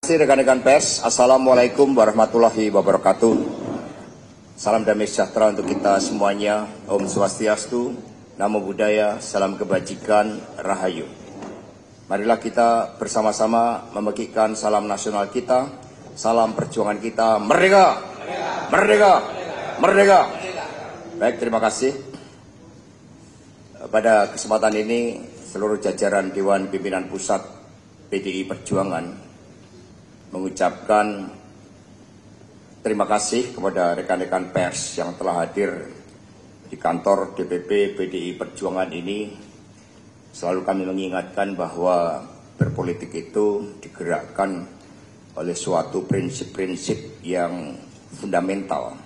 Rekan-rekan pers, Assalamualaikum warahmatullahi wabarakatuh. Salam damai sejahtera untuk kita semuanya. Om Swastiastu, Namo Buddhaya, salam kebajikan, Rahayu. Marilah kita bersama-sama memekikkan salam nasional kita, salam perjuangan kita, merdeka, merdeka, merdeka. Baik, terima kasih. Pada kesempatan ini, seluruh jajaran Dewan Pimpinan Pusat PDI Perjuangan mengucapkan terima kasih kepada rekan-rekan pers yang telah hadir di kantor DPP PDI Perjuangan ini. Selalu kami mengingatkan bahwa berpolitik itu digerakkan oleh suatu prinsip-prinsip yang fundamental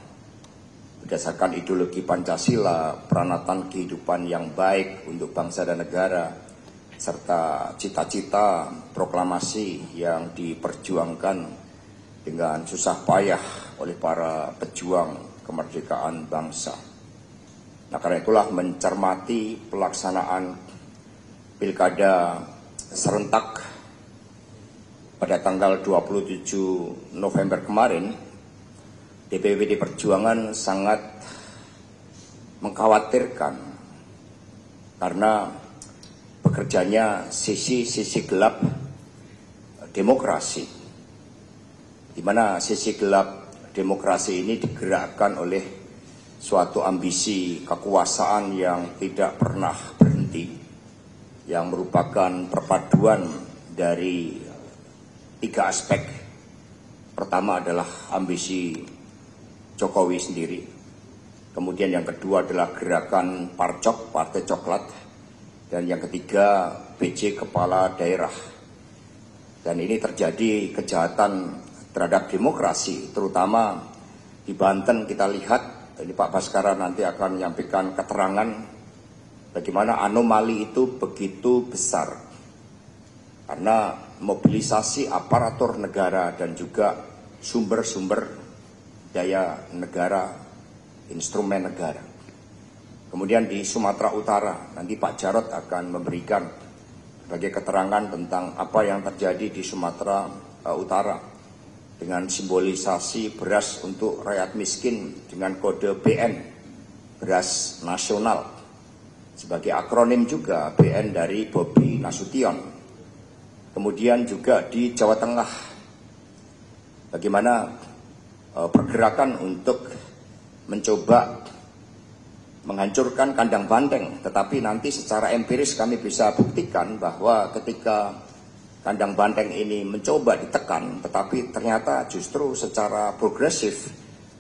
berdasarkan ideologi Pancasila, peranatan kehidupan yang baik untuk bangsa dan negara, serta cita-cita proklamasi yang diperjuangkan dengan susah payah oleh para pejuang kemerdekaan bangsa. Nah, karena itulah mencermati pelaksanaan pilkada serentak pada tanggal 27 November kemarin, DPP PDI Perjuangan sangat mengkhawatirkan karena bekerjanya sisi-sisi gelap demokrasi, di mana sisi gelap demokrasi ini digerakkan oleh suatu ambisi kekuasaan yang tidak pernah berhenti, yang merupakan perpaduan dari tiga aspek. Pertama adalah ambisi Jokowi sendiri, kemudian yang kedua adalah gerakan Parcok, Partai Coklat, dan yang ketiga PJ Kepala Daerah. Dan ini terjadi kejahatan terhadap demokrasi, terutama di Banten. Kita lihat, ini Pak Baskara nanti akan menyampaikan keterangan bagaimana anomali itu begitu besar. Karena mobilisasi aparatur negara dan juga sumber-sumber daya negara, instrumen negara. Kemudian di Sumatera Utara, nanti Pak Jarod akan memberikan sebagai keterangan tentang apa yang terjadi di Sumatera Utara dengan simbolisasi beras untuk rakyat miskin dengan kode BN, beras nasional, sebagai akronim juga BN dari Bobi Nasution. Kemudian juga di Jawa Tengah, bagaimana pergerakan untuk mencoba menghancurkan kandang banteng, tetapi nanti secara empiris kami bisa buktikan bahwa ketika kandang banteng ini mencoba ditekan, tetapi ternyata justru secara progresif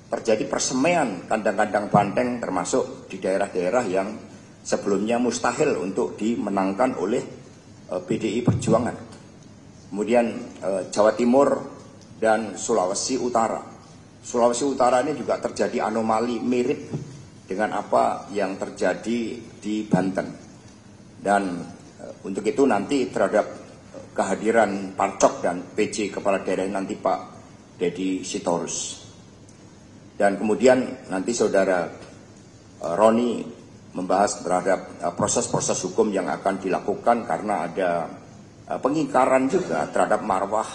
terjadi persemaian kandang-kandang banteng, termasuk di daerah-daerah yang sebelumnya mustahil untuk dimenangkan oleh PDI Perjuangan. Kemudian Jawa Timur dan Sulawesi Utara. Sulawesi Utara ini juga terjadi anomali mirip dengan apa yang terjadi di Banten. Dan untuk itu nanti terhadap kehadiran Parcok dan PJ Kepala Daerah nanti Pak Deddy Sitorus. Dan kemudian nanti Saudara Roni membahas terhadap proses-proses hukum yang akan dilakukan karena ada pengingkaran juga terhadap marwah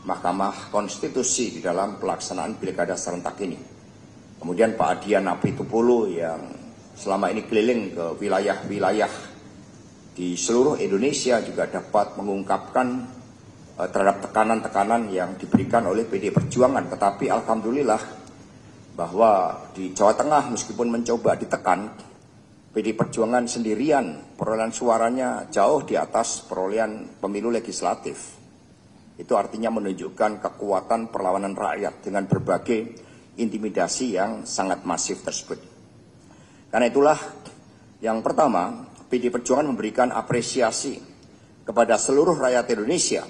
Mahkamah Konstitusi di dalam pelaksanaan pilkada serentak ini. Kemudian Pak Adian Apitupulu yang selama ini keliling ke wilayah-wilayah di seluruh Indonesia juga dapat mengungkapkan terhadap tekanan-tekanan yang diberikan oleh PDI Perjuangan. Tetapi alhamdulillah bahwa di Jawa Tengah meskipun mencoba ditekan, PDI Perjuangan sendirian perolehan suaranya jauh di atas perolehan pemilu legislatif. Itu artinya menunjukkan kekuatan perlawanan rakyat dengan berbagai intimidasi yang sangat masif tersebut. Karena itulah yang pertama, PDI Perjuangan memberikan apresiasi kepada seluruh rakyat Indonesia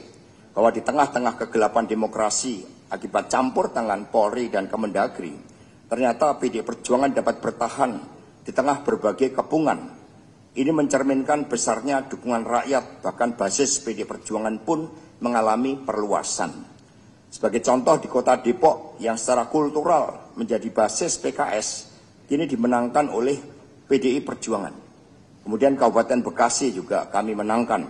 bahwa di tengah-tengah kegelapan demokrasi akibat campur tangan Polri dan Kemendagri, ternyata PDI Perjuangan dapat bertahan di tengah berbagai kepungan. Ini mencerminkan besarnya dukungan rakyat, bahkan basis PDI Perjuangan pun mengalami perluasan. Sebagai contoh di kota Depok yang secara kultural menjadi basis PKS, kini dimenangkan oleh PDI Perjuangan. Kemudian Kabupaten Bekasi juga kami menangkan.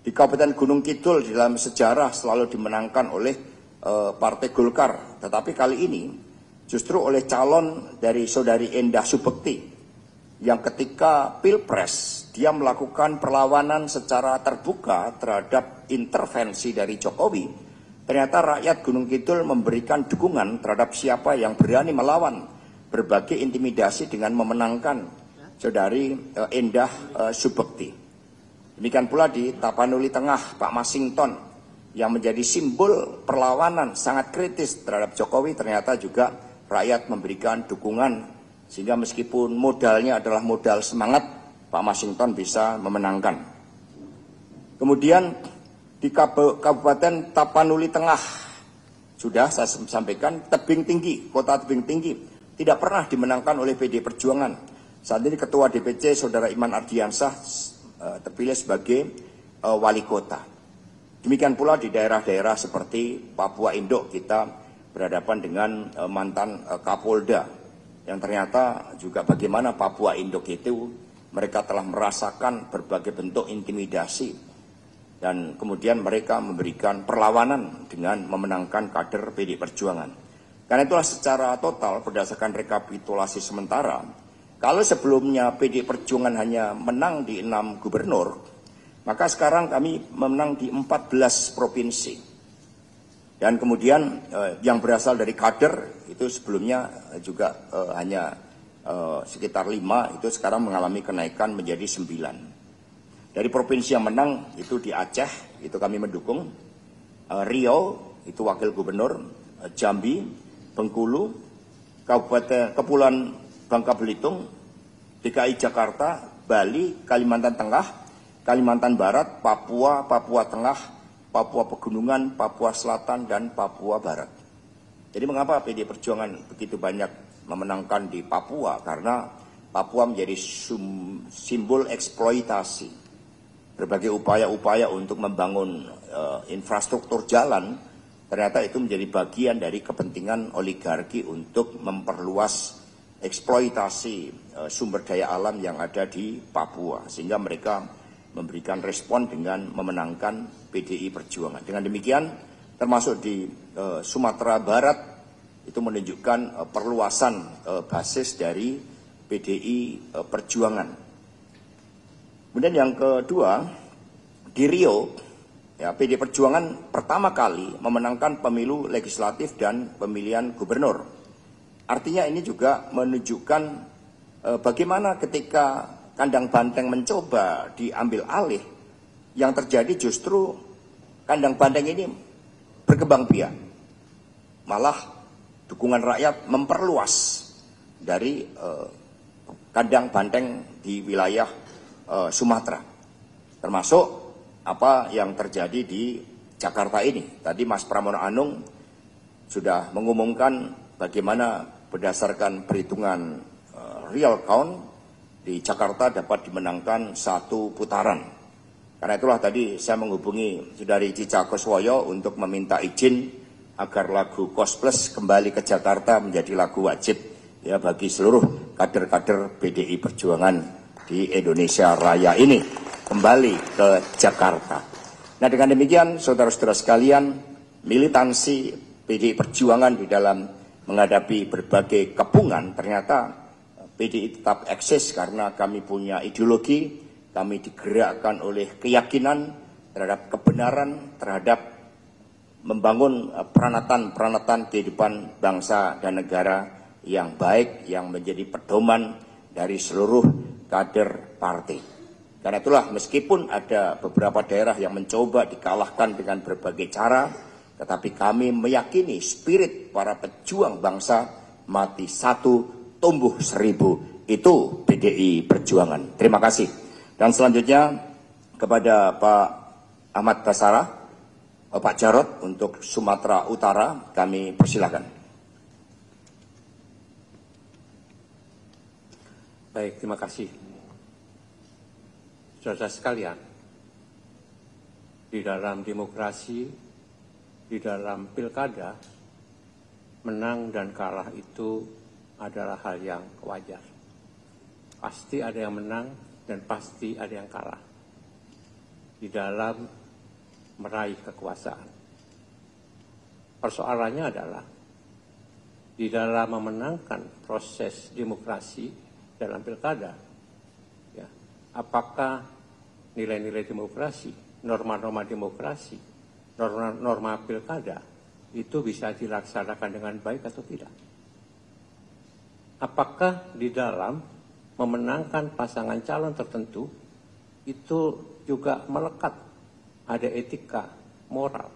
Di Kabupaten Gunung Kidul dalam sejarah selalu dimenangkan oleh Partai Golkar, tetapi kali ini justru oleh calon dari Saudari Endah Subekti yang ketika Pilpres dia melakukan perlawanan secara terbuka terhadap intervensi dari Jokowi. Ternyata rakyat Gunung Kidul memberikan dukungan terhadap siapa yang berani melawan berbagai intimidasi dengan memenangkan Saudari Endah Subekti. Demikian pula di Tapanuli Tengah, Pak Masinton yang menjadi simbol perlawanan sangat kritis terhadap Jokowi, ternyata juga rakyat memberikan dukungan sehingga meskipun modalnya adalah modal semangat, Pak Masinton bisa memenangkan. Kemudian di Kabupaten Tapanuli Tengah, sudah saya sampaikan, Tebing Tinggi, kota Tebing Tinggi tidak pernah dimenangkan oleh PD Perjuangan. Saat ini Ketua DPC Saudara Iman Ardiansyah terpilih sebagai wali kota. Demikian pula di daerah-daerah seperti Papua Induk, kita berhadapan dengan mantan Kapolda yang ternyata juga bagaimana Papua Induk itu mereka telah merasakan berbagai bentuk intimidasi dan kemudian mereka memberikan perlawanan dengan memenangkan kader PD Perjuangan. Karena itulah secara total berdasarkan rekapitulasi sementara, kalau sebelumnya PD Perjuangan hanya menang di 6 gubernur, maka sekarang kami menang di 14 provinsi. Dan kemudian yang berasal dari kader itu sebelumnya juga hanya sekitar 5, itu sekarang mengalami kenaikan menjadi 9. Dari provinsi yang menang itu di Aceh, itu kami mendukung. Riau, itu wakil gubernur. Jambi, Bengkulu, Kabupaten Kepulauan Bangka Belitung, DKI Jakarta, Bali, Kalimantan Tengah, Kalimantan Barat, Papua, Papua Tengah, Papua Pegunungan, Papua Selatan, dan Papua Barat. Jadi mengapa PD Perjuangan begitu banyak memenangkan di Papua? Karena Papua menjadi simbol eksploitasi. Berbagai upaya-upaya untuk membangun infrastruktur jalan, ternyata itu menjadi bagian dari kepentingan oligarki untuk memperluas eksploitasi sumber daya alam yang ada di Papua. Sehingga mereka memberikan respon dengan memenangkan PDI Perjuangan. Dengan demikian, termasuk di Sumatera Barat, itu menunjukkan perluasan basis dari PDI Perjuangan. Kemudian yang kedua, di Riau, ya, PDI Perjuangan pertama kali memenangkan pemilu legislatif dan pemilihan gubernur. Artinya ini juga menunjukkan bagaimana ketika Kandang Banteng mencoba diambil alih, yang terjadi justru Kandang Banteng ini berkembang biak. Malah dukungan rakyat memperluas dari Kandang Banteng di wilayah Sumatera. Termasuk apa yang terjadi di Jakarta ini. Tadi Mas Pramono Anung sudah mengumumkan bagaimana berdasarkan perhitungan real count, di Jakarta dapat dimenangkan 1 putaran. Karena itulah tadi saya menghubungi Saudari Cica Koswoyo untuk meminta izin agar lagu Kos Plus kembali ke Jakarta menjadi lagu wajib ya bagi seluruh kader-kader PDI Perjuangan di Indonesia Raya ini kembali ke Jakarta. Nah, dengan demikian saudara-saudara sekalian, militansi PDI Perjuangan di dalam menghadapi berbagai kepungan ternyata PDI tetap eksis karena kami punya ideologi, kami digerakkan oleh keyakinan terhadap kebenaran, terhadap membangun peranatan kehidupan bangsa dan negara yang baik, yang menjadi pedoman dari seluruh kader partai. Karena itulah meskipun ada beberapa daerah yang mencoba dikalahkan dengan berbagai cara, tetapi kami meyakini spirit para pejuang bangsa mati 1, tumbuh 1000, itu PDI Perjuangan. Terima kasih. Dan selanjutnya kepada Pak Ahmad Basara, Pak Jarod untuk Sumatera Utara, kami persilakan. Baik, terima kasih. Saudara sekalian, di dalam demokrasi, di dalam pilkada, menang dan kalah itu adalah hal yang wajar. Pasti ada yang menang dan pasti ada yang kalah. di dalam meraih kekuasaan. Persoalannya adalah di dalam memenangkan proses demokrasi dalam pilkada, ya, apakah nilai-nilai demokrasi, norma-norma demokrasi, norma pilkada itu bisa dilaksanakan dengan baik atau tidak? Apakah di dalam memenangkan pasangan calon tertentu itu juga melekat ada etika moral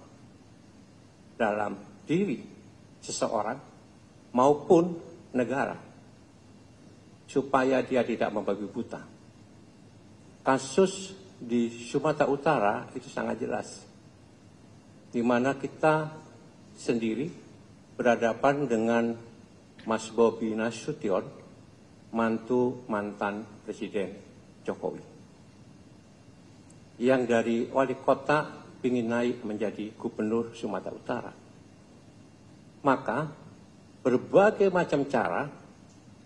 dalam diri seseorang maupun negara supaya dia tidak membabi buta. Kasus di Sumatera Utara itu sangat jelas, di mana kita sendiri berhadapan dengan Mas Bobi Nasution, mantu mantan Presiden Jokowi, yang dari wali kota ingin naik menjadi gubernur Sumatera Utara. Maka berbagai macam cara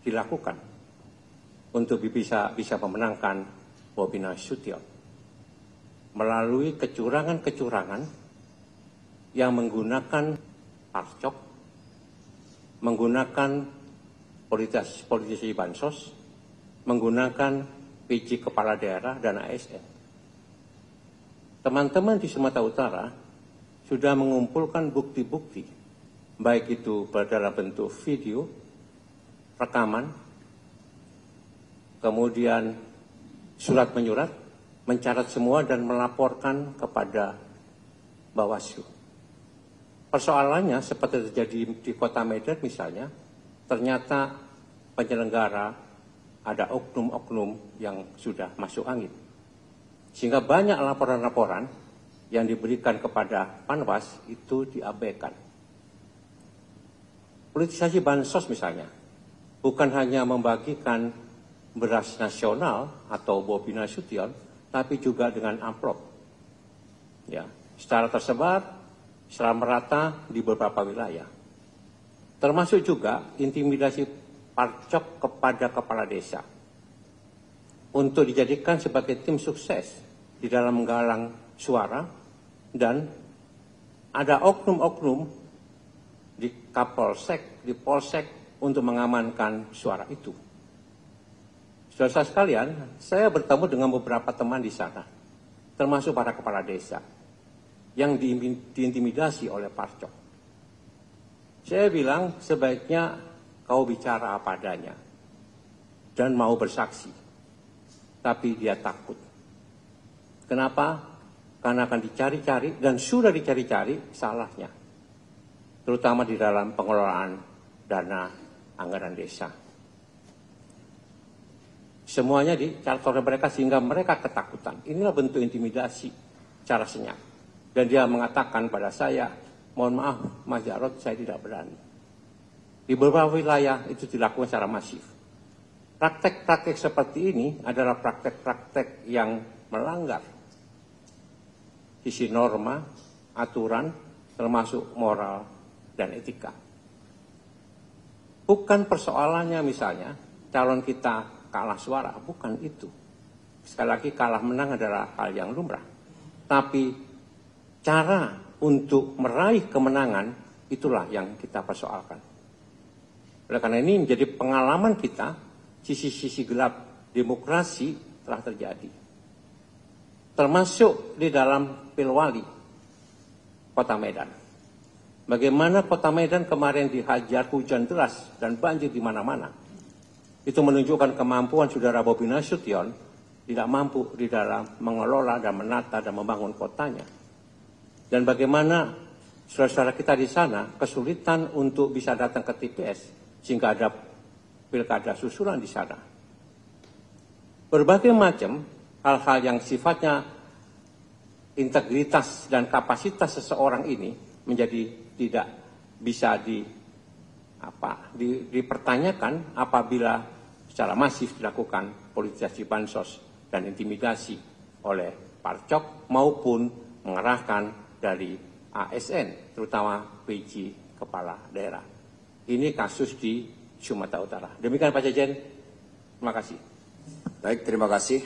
dilakukan untuk bisa memenangkan Bobi Nasution melalui kecurangan-kecurangan yang menggunakan parcok, menggunakan politisasi bansos, menggunakan PJ kepala daerah dan ASN. Teman-teman di Sumatera Utara sudah mengumpulkan bukti-bukti, baik itu dalam bentuk video, rekaman, kemudian surat menyurat, mencatat semua dan melaporkan kepada Bawaslu. Persoalannya seperti terjadi di Kota Medan misalnya, ternyata penyelenggara ada oknum-oknum yang sudah masuk angin. Sehingga banyak laporan-laporan yang diberikan kepada Panwas itu diabaikan. Politisasi bansos misalnya, bukan hanya membagikan beras nasional atau Bobi Nasution, tapi juga dengan amplop. Ya, secara tersebar, secara merata di beberapa wilayah. Termasuk juga intimidasi parcok kepada kepala desa untuk dijadikan sebagai tim sukses di dalam menggalang suara, dan ada oknum-oknum di Kapolsek, di Polsek untuk mengamankan suara itu. Saudara sekalian, saya bertemu dengan beberapa teman di sana, termasuk para kepala desa yang diintimidasi oleh parcok. Saya bilang sebaiknya kau bicara apa adanya dan mau bersaksi. Tapi dia takut. Kenapa? Karena akan dicari-cari dan sudah dicari-cari salahnya. Terutama di dalam pengelolaan dana anggaran desa. Semuanya dicatat oleh mereka sehingga mereka ketakutan. Inilah bentuk intimidasi cara senyap. Dan dia mengatakan pada saya, mohon maaf Mas Jarod, saya tidak berani. Di beberapa wilayah itu dilakukan secara masif. Praktek-praktek seperti ini adalah praktek-praktek yang melanggar sisi norma, aturan, termasuk moral dan etika. Bukan persoalannya misalnya calon kita kalah suara, bukan itu. Sekali lagi kalah menang adalah hal yang lumrah. Tapi cara untuk meraih kemenangan itulah yang kita persoalkan. Oleh karena ini menjadi pengalaman kita, sisi-sisi gelap demokrasi telah terjadi. Termasuk di dalam Pilwali Kota Medan. Bagaimana Kota Medan kemarin dihajar hujan deras dan banjir di mana-mana. Itu menunjukkan kemampuan saudara Bobi Nasution tidak mampu di dalam mengelola dan menata dan membangun kotanya. Dan bagaimana saudara-saudara kita di sana kesulitan untuk bisa datang ke TPS sehingga ada pilkada susulan di sana. Berbagai macam hal-hal yang sifatnya integritas dan kapasitas seseorang ini menjadi tidak bisa dipertanyakan apabila secara masif dilakukan politisasi bansos dan intimidasi oleh parcok maupun mengerahkan dari ASN, terutama PJ kepala daerah. Ini kasus di Sumatera Utara. Demikian Pak Jajen, terima kasih. Baik, terima kasih.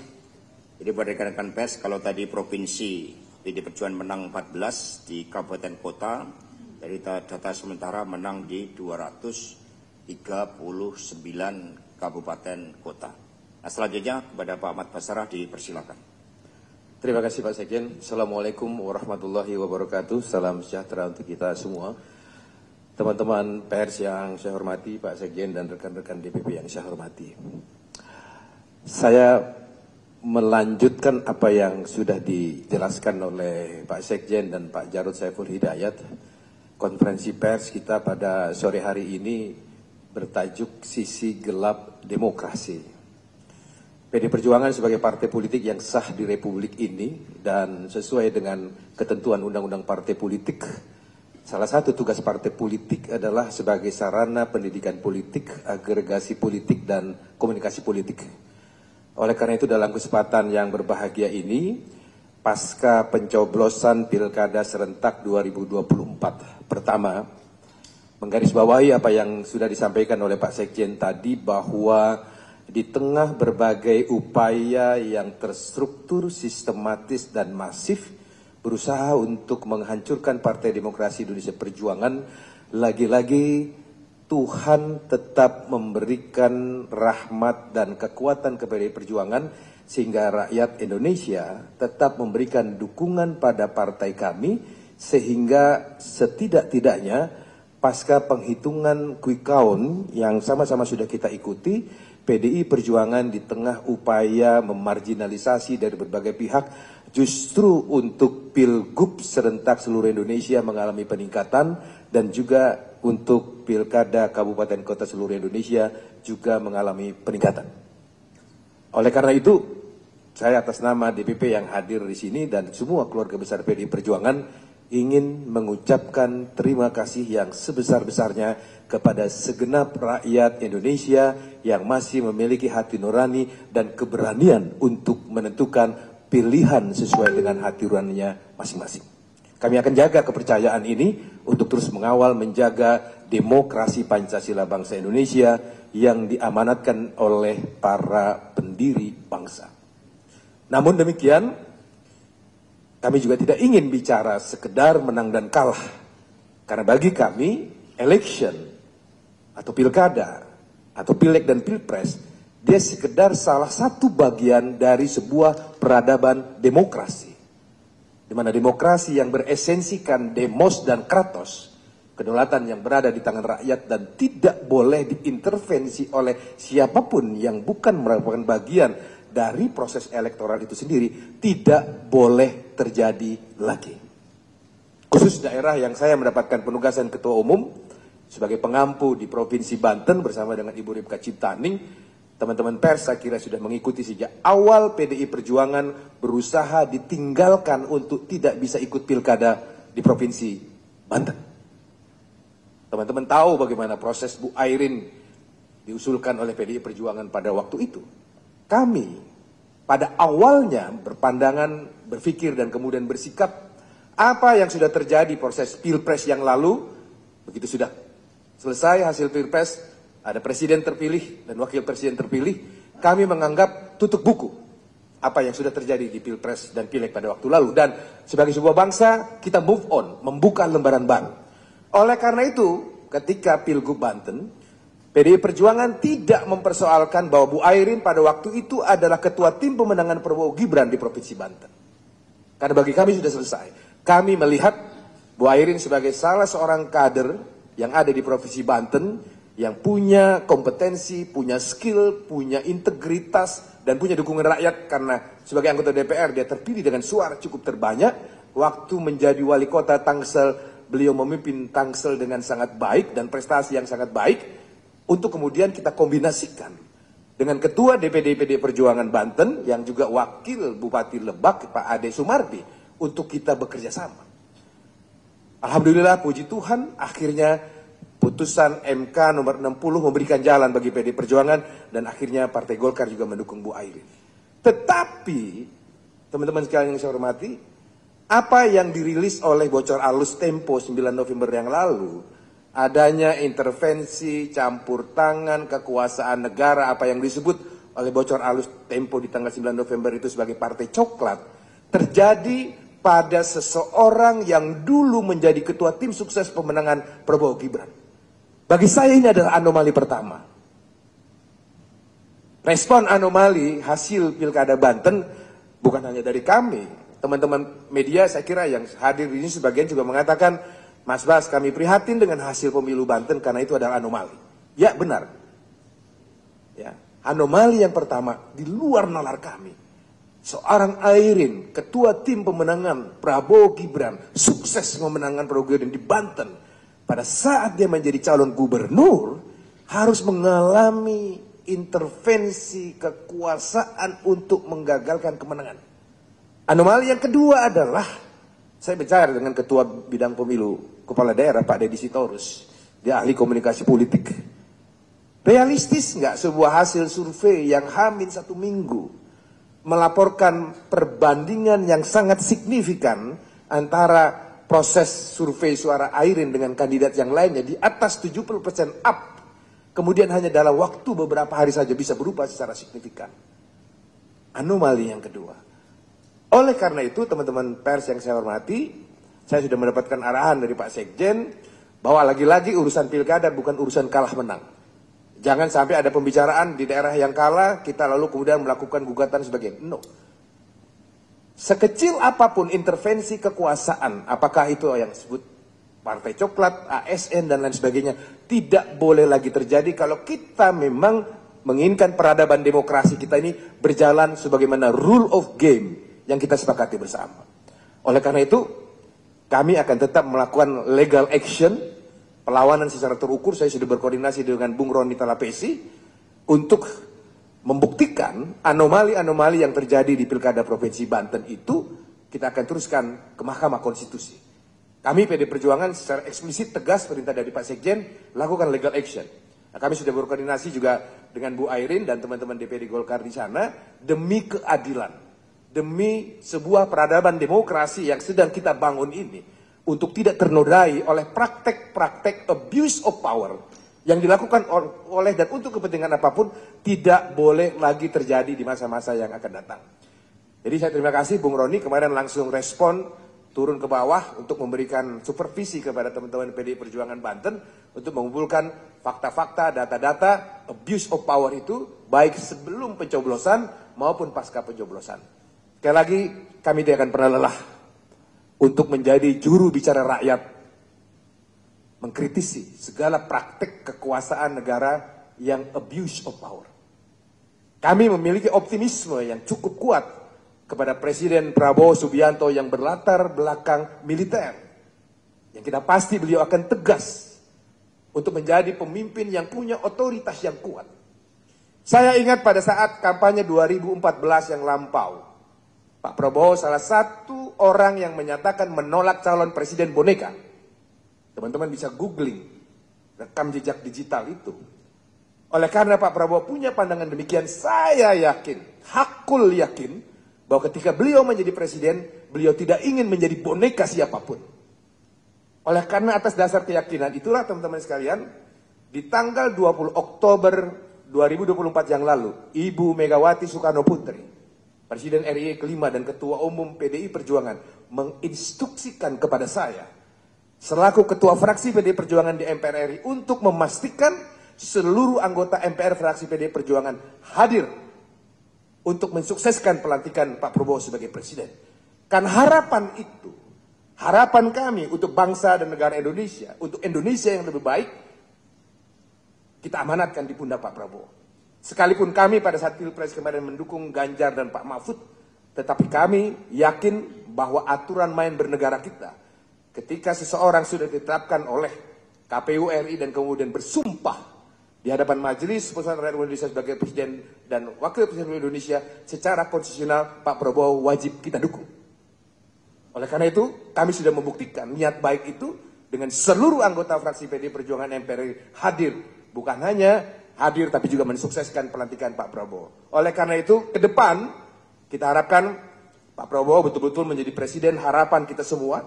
Jadi buat rekan-rekan pers, kalau tadi provinsi PD Perjuangan menang 14 di kabupaten kota, dari data sementara menang di 239 kabupaten kota. Nah, selanjutnya kepada Pak Ahmad Basarah dipersilakan. Terima kasih Pak Sekjen. Assalamualaikum warahmatullahi wabarakatuh. Salam sejahtera untuk kita semua. Teman-teman pers yang saya hormati, Pak Sekjen dan rekan-rekan DPP yang saya hormati. Saya melanjutkan apa yang sudah dijelaskan oleh Pak Sekjen dan Pak Jarod Saiful Hidayat. Konferensi pers kita pada sore hari ini bertajuk Sisi Gelap Demokrasi. PD Perjuangan sebagai partai politik yang sah di Republik ini dan sesuai dengan ketentuan Undang-Undang Partai Politik, salah satu tugas partai politik adalah sebagai sarana pendidikan politik, agregasi politik, dan komunikasi politik. Oleh karena itu dalam kesempatan yang berbahagia ini, pasca pencoblosan Pilkada serentak 2024, pertama, menggarisbawahi apa yang sudah disampaikan oleh Pak Sekjen tadi bahwa di tengah berbagai upaya yang terstruktur, sistematis, dan masif berusaha untuk menghancurkan Partai Demokrasi Indonesia Perjuangan, lagi-lagi Tuhan tetap memberikan rahmat dan kekuatan kepada Perjuangan sehingga rakyat Indonesia tetap memberikan dukungan pada partai kami sehingga setidak-tidaknya pasca penghitungan quick count yang sama-sama sudah kita ikuti, PDI Perjuangan di tengah upaya memarginalisasi dari berbagai pihak justru untuk Pilgub serentak seluruh Indonesia mengalami peningkatan dan juga untuk Pilkada Kabupaten Kota seluruh Indonesia juga mengalami peningkatan. Oleh karena itu, saya atas nama DPP yang hadir di sini dan semua keluarga besar PDI Perjuangan ingin mengucapkan terima kasih yang sebesar-besarnya kepada segenap rakyat Indonesia yang masih memiliki hati nurani dan keberanian untuk menentukan pilihan sesuai dengan hati nuraninya masing-masing. Kami akan jaga kepercayaan ini untuk terus mengawal menjaga demokrasi Pancasila bangsa Indonesia yang diamanatkan oleh para pendiri bangsa. Namun demikian, kami juga tidak ingin bicara sekedar menang dan kalah. Karena bagi kami, election atau pilkada atau pileg dan pilpres, dia sekedar salah satu bagian dari sebuah peradaban demokrasi. Di mana demokrasi yang beresensikan demos dan kratos, kedaulatan yang berada di tangan rakyat dan tidak boleh diintervensi oleh siapapun yang bukan merupakan bagian dari proses elektoral itu sendiri, tidak boleh terjadi lagi. Khusus daerah yang saya mendapatkan penugasan Ketua Umum sebagai pengampu di Provinsi Banten bersama dengan Ibu Ripka Ciptaning, teman-teman pers saya kira sudah mengikuti sejak awal PDI Perjuangan berusaha ditinggalkan untuk tidak bisa ikut pilkada di Provinsi Banten. Teman-teman tahu bagaimana proses Bu Airin diusulkan oleh PDI Perjuangan pada waktu itu. Kami pada awalnya berpandangan, berpikir dan kemudian bersikap apa yang sudah terjadi proses pilpres yang lalu, begitu sudah selesai hasil pilpres, ada presiden terpilih dan wakil presiden terpilih, kami menganggap tutup buku apa yang sudah terjadi di pilpres dan pileg pada waktu lalu. Dan sebagai sebuah bangsa, kita move on, membuka lembaran baru. Oleh karena itu, ketika Pilgub Banten, PDI Perjuangan tidak mempersoalkan bahwa Bu Airin pada waktu itu adalah ketua tim pemenangan Prabowo Gibran di Provinsi Banten. Karena bagi kami sudah selesai. Kami melihat Bu Airin sebagai salah seorang kader yang ada di Provinsi Banten, yang punya kompetensi, punya skill, punya integritas, dan punya dukungan rakyat karena sebagai anggota DPR dia terpilih dengan suara cukup terbanyak. Waktu menjadi wali kota Tangsel, beliau memimpin Tangsel dengan sangat baik dan prestasi yang sangat baik. Untuk kemudian kita kombinasikan dengan Ketua DPD PDI Perjuangan Banten yang juga Wakil Bupati Lebak Pak Ade Sumardi untuk kita bekerja sama. Alhamdulillah puji Tuhan akhirnya putusan MK nomor 60 memberikan jalan bagi PDI Perjuangan dan akhirnya Partai Golkar juga mendukung Bu Airin. Tetapi teman-teman sekalian yang saya hormati, apa yang dirilis oleh bocor alus Tempo 9 November yang lalu, adanya intervensi, campur tangan, kekuasaan negara, apa yang disebut oleh bocor alus Tempo di tanggal 9 November itu sebagai partai coklat, terjadi pada seseorang yang dulu menjadi ketua tim sukses pemenangan Prabowo Gibran. Bagi saya ini adalah anomali pertama. Respon anomali hasil Pilkada Banten bukan hanya dari kami. Teman-teman media saya kira yang hadir di sini sebagian juga mengatakan, Mas Bas, kami prihatin dengan hasil pemilu Banten karena itu adalah anomali. Ya benar. Ya, anomali yang pertama di luar nalar kami. Seorang Airin, ketua tim pemenangan Prabowo Gibran, sukses memenangkan Prabowo Gibran di Banten. Pada saat dia menjadi calon gubernur, harus mengalami intervensi kekuasaan untuk menggagalkan kemenangan. Anomali yang kedua adalah, saya bicara dengan ketua bidang pemilu kepala daerah Pak Deddy Sitorus, dia ahli komunikasi politik. Realistis nggak sebuah hasil survei yang hamin 1 minggu melaporkan perbandingan yang sangat signifikan antara proses survei suara Airin dengan kandidat yang lainnya di atas 70% up. Kemudian hanya dalam waktu beberapa hari saja bisa berubah secara signifikan. Anomali yang kedua. Oleh karena itu teman-teman pers yang saya hormati, saya sudah mendapatkan arahan dari Pak Sekjen bahwa lagi-lagi urusan pilkada bukan urusan kalah menang. Jangan sampai ada pembicaraan di daerah yang kalah, kita lalu kemudian melakukan gugatan sebagai no. Sekecil apapun intervensi kekuasaan, apakah itu yang disebut Partai Coklat, ASN, dan lain sebagainya, tidak boleh lagi terjadi kalau kita memang menginginkan peradaban demokrasi kita ini berjalan sebagaimana rule of game yang kita sepakati bersama. Oleh karena itu, kami akan tetap melakukan legal action, perlawanan secara terukur. Saya sudah berkoordinasi dengan Bung Roni Talapesi untuk membuktikan anomali-anomali yang terjadi di Pilkada Provinsi Banten itu kita akan teruskan ke Mahkamah Konstitusi. Kami PD Perjuangan secara eksplisit tegas perintah dari Pak Sekjen lakukan legal action. Nah, kami sudah berkoordinasi juga dengan Bu Airin dan teman-teman DPD Golkar di sana demi keadilan, demi sebuah peradaban demokrasi yang sedang kita bangun ini untuk tidak ternodai oleh praktek-praktek abuse of power yang dilakukan oleh dan untuk kepentingan apapun tidak boleh lagi terjadi di masa-masa yang akan datang. Jadi saya terima kasih Bung Roni kemarin langsung respon turun ke bawah untuk memberikan supervisi kepada teman-teman PDI Perjuangan Banten untuk mengumpulkan fakta-fakta, data-data abuse of power itu baik sebelum pencoblosan maupun pasca pencoblosan. Sekali lagi kami tidak akan pernah lelah untuk menjadi juru bicara rakyat, mengkritisi segala praktik kekuasaan negara yang abuse of power. Kami memiliki optimisme yang cukup kuat kepada Presiden Prabowo Subianto yang berlatar belakang militer. Yang kita pasti beliau akan tegas untuk menjadi pemimpin yang punya otoritas yang kuat. Saya ingat pada saat kampanye 2014 yang lampau, Pak Prabowo salah satu orang yang menyatakan menolak calon presiden boneka. Teman-teman bisa googling rekam jejak digital itu. Oleh karena Pak Prabowo punya pandangan demikian, saya yakin, hakul yakin, bahwa ketika beliau menjadi presiden, beliau tidak ingin menjadi boneka siapapun. Oleh karena atas dasar keyakinan itulah teman-teman sekalian, di tanggal 20 Oktober 2024 yang lalu, Ibu Megawati Soekarno Putri, Presiden RI kelima dan Ketua Umum PDI Perjuangan, menginstruksikan kepada saya, selaku Ketua Fraksi PDI Perjuangan di MPR RI, untuk memastikan seluruh anggota MPR fraksi PDI Perjuangan hadir untuk mensukseskan pelantikan Pak Prabowo sebagai presiden. Kan harapan itu, harapan kami untuk bangsa dan negara Indonesia, untuk Indonesia yang lebih baik, kita amanatkan di pundak Pak Prabowo. Sekalipun kami pada saat Pilpres kemarin mendukung Ganjar dan Pak Mahfud, tetapi kami yakin bahwa aturan main bernegara kita, ketika seseorang sudah ditetapkan oleh KPU RI dan kemudian bersumpah di hadapan Majelis Permusyawaratan Rakyat Indonesia sebagai Presiden dan Wakil Presiden Indonesia, secara konstitusional Pak Prabowo wajib kita dukung. Oleh karena itu, kami sudah membuktikan niat baik itu dengan seluruh anggota fraksi PDI Perjuangan MPR hadir. Bukan hanya hadir, tapi juga mensukseskan pelantikan Pak Prabowo. Oleh karena itu, ke depan kita harapkan Pak Prabowo betul-betul menjadi presiden harapan kita semua,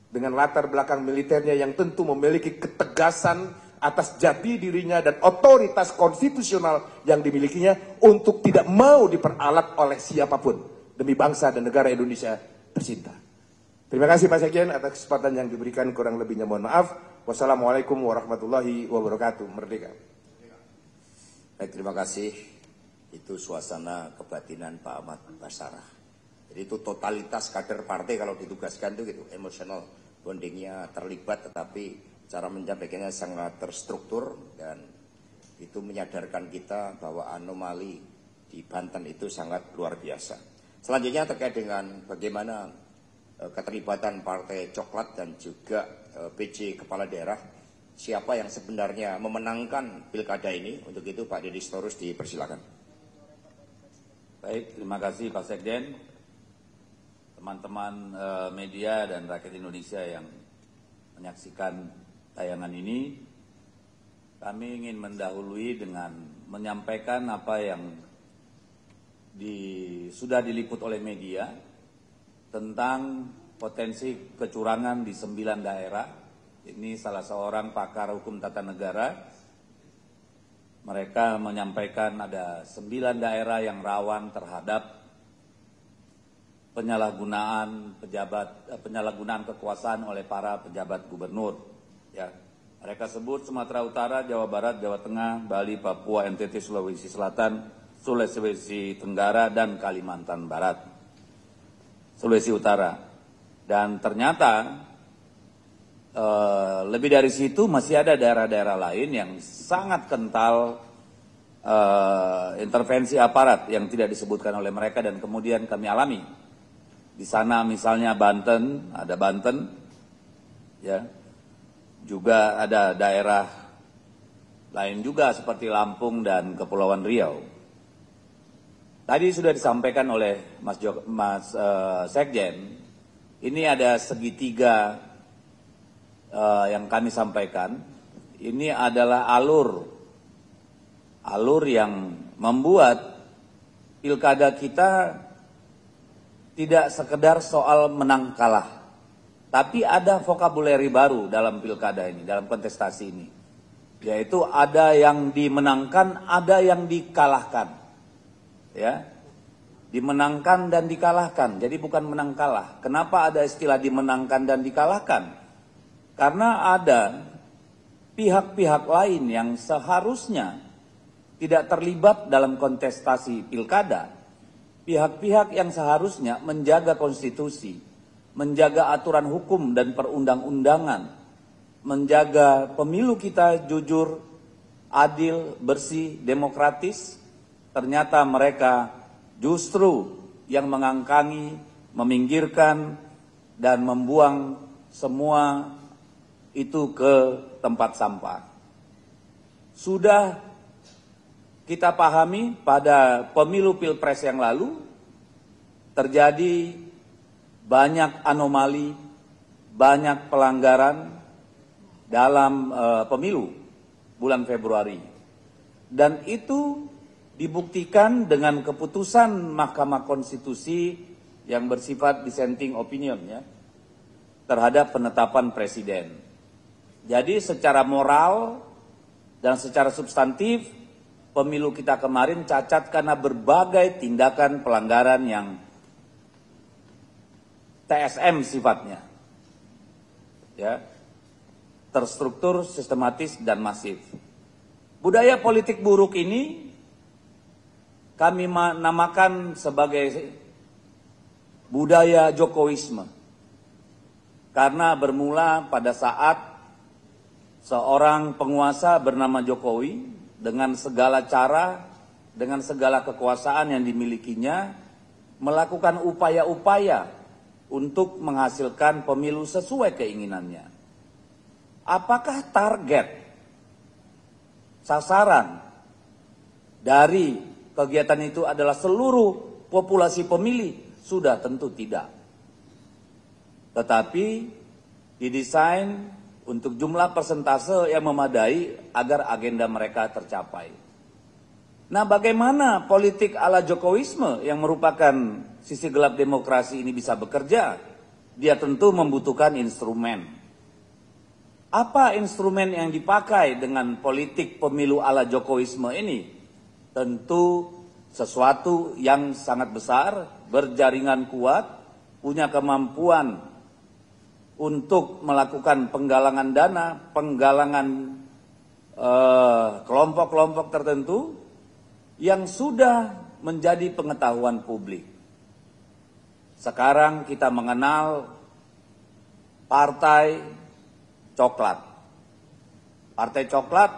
dengan latar belakang militernya yang tentu memiliki ketegasan, atas jati dirinya dan otoritas konstitusional yang dimilikinya untuk tidak mau diperalat oleh siapapun demi bangsa dan negara Indonesia tercinta. Terima kasih Pak Sekjen atas kesempatan yang diberikan, kurang lebihnya mohon maaf. Wassalamualaikum warahmatullahi wabarakatuh. Merdeka. Baik, terima kasih. Itu suasana kebatinan Pak Ahmad Basarah. Jadi itu totalitas kader partai kalau ditugaskan itu gitu, emosional bondingnya terlibat, tetapi cara menyampaikannya sangat terstruktur dan itu menyadarkan kita bahwa anomali di Banten itu sangat luar biasa. Selanjutnya terkait dengan bagaimana keterlibatan Partai Coklat dan juga PJ Kepala Daerah, siapa yang sebenarnya memenangkan pilkada ini. Untuk itu Pak Deddy Sitorus dipersilakan. Baik, terima kasih Pak Sekjen, teman-teman media dan rakyat Indonesia yang menyaksikan tayangan ini. Kami ingin mendahului dengan menyampaikan apa yang sudah diliput oleh media tentang potensi kecurangan di 9 daerah. Ini salah seorang pakar hukum tata negara. Mereka menyampaikan ada 9 daerah yang rawan terhadap penyalahgunaan kekuasaan oleh para pejabat gubernur. Ya, mereka sebut Sumatera Utara, Jawa Barat, Jawa Tengah, Bali, Papua, NTT, Sulawesi Selatan, Sulawesi Tenggara, dan Kalimantan Barat, Sulawesi Utara. Dan ternyata lebih dari situ masih ada daerah-daerah lain yang sangat kental intervensi aparat yang tidak disebutkan oleh mereka dan kemudian kami alami. Di sana misalnya Banten, ada Banten, ya, juga ada daerah lain juga seperti Lampung dan Kepulauan Riau. Tadi sudah disampaikan oleh Mas Sekjen, ini ada segitiga yang kami sampaikan. Ini adalah alur yang membuat pilkada kita tidak sekedar soal menang kalah, tapi ada vokabuleri baru dalam pilkada ini, dalam kontestasi ini, yaitu ada yang dimenangkan, ada yang dikalahkan. Ya, dimenangkan dan dikalahkan. Jadi bukan menang kalah. Kenapa ada istilah dimenangkan dan dikalahkan? Karena ada pihak-pihak lain yang seharusnya tidak terlibat dalam kontestasi pilkada. Pihak-pihak yang seharusnya menjaga konstitusi, menjaga aturan hukum dan perundang-undangan, menjaga pemilu kita jujur, adil, bersih, demokratis. Ternyata mereka justru yang mengangkangi, meminggirkan, dan membuang semua itu ke tempat sampah. Sudah kita pahami pada pemilu pilpres yang lalu, terjadi banyak anomali, banyak pelanggaran dalam pemilu bulan Februari. Dan itu dibuktikan dengan keputusan Mahkamah Konstitusi yang bersifat dissenting opinion, ya, terhadap penetapan presiden. Jadi secara moral dan secara substantif pemilu kita kemarin cacat karena berbagai tindakan pelanggaran yang TSM sifatnya, ya, terstruktur, sistematis, dan masif. Budaya politik buruk ini kami namakan sebagai budaya Jokowisme. Karena bermula pada saat seorang penguasa bernama Jokowi dengan segala cara, dengan segala kekuasaan yang dimilikinya, melakukan upaya-upaya untuk menghasilkan pemilu sesuai keinginannya. Apakah target, sasaran dari kegiatan itu adalah seluruh populasi pemilih? Sudah tentu tidak. Tetapi didesain untuk jumlah persentase yang memadai agar agenda mereka tercapai. Nah, bagaimana politik ala Jokowisme yang merupakan sisi gelap demokrasi ini bisa bekerja? Dia tentu membutuhkan instrumen. Apa instrumen yang dipakai dengan politik pemilu ala Jokowisme ini? Tentu sesuatu yang sangat besar, berjaringan kuat, punya kemampuan untuk melakukan penggalangan dana, penggalangan kelompok-kelompok tertentu yang sudah menjadi pengetahuan publik. Sekarang kita mengenal Partai Coklat. Partai Coklat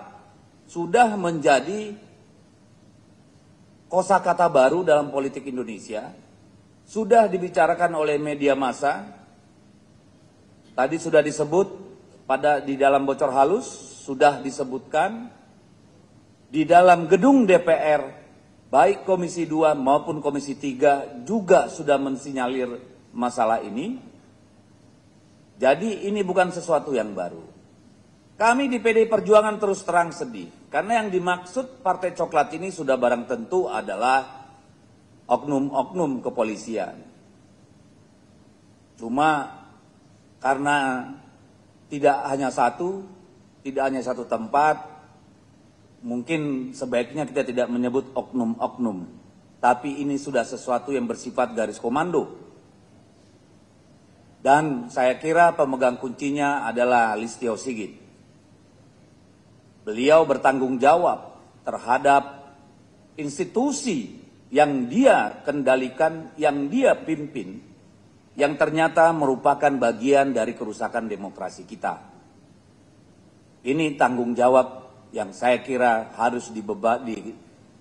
sudah menjadi kosakata baru dalam politik Indonesia, sudah dibicarakan oleh media massa. Tadi sudah disebut di dalam bocor halus, sudah disebutkan di dalam gedung DPR, baik Komisi 2 maupun Komisi 3 juga sudah mensinyalir masalah ini. Jadi ini bukan sesuatu yang baru. Kami di PDI Perjuangan terus terang sedih, karena yang dimaksud Partai Coklat ini sudah barang tentu adalah oknum-oknum kepolisian. Cuma karena tidak hanya satu tempat, mungkin sebaiknya kita tidak menyebut oknum-oknum, tapi ini sudah sesuatu yang bersifat garis komando. Dan saya kira pemegang kuncinya adalah Listio Sigit. Beliau bertanggung jawab terhadap institusi yang dia kendalikan, yang dia pimpin, yang ternyata merupakan bagian dari kerusakan demokrasi kita. Ini tanggung jawab yang saya kira harus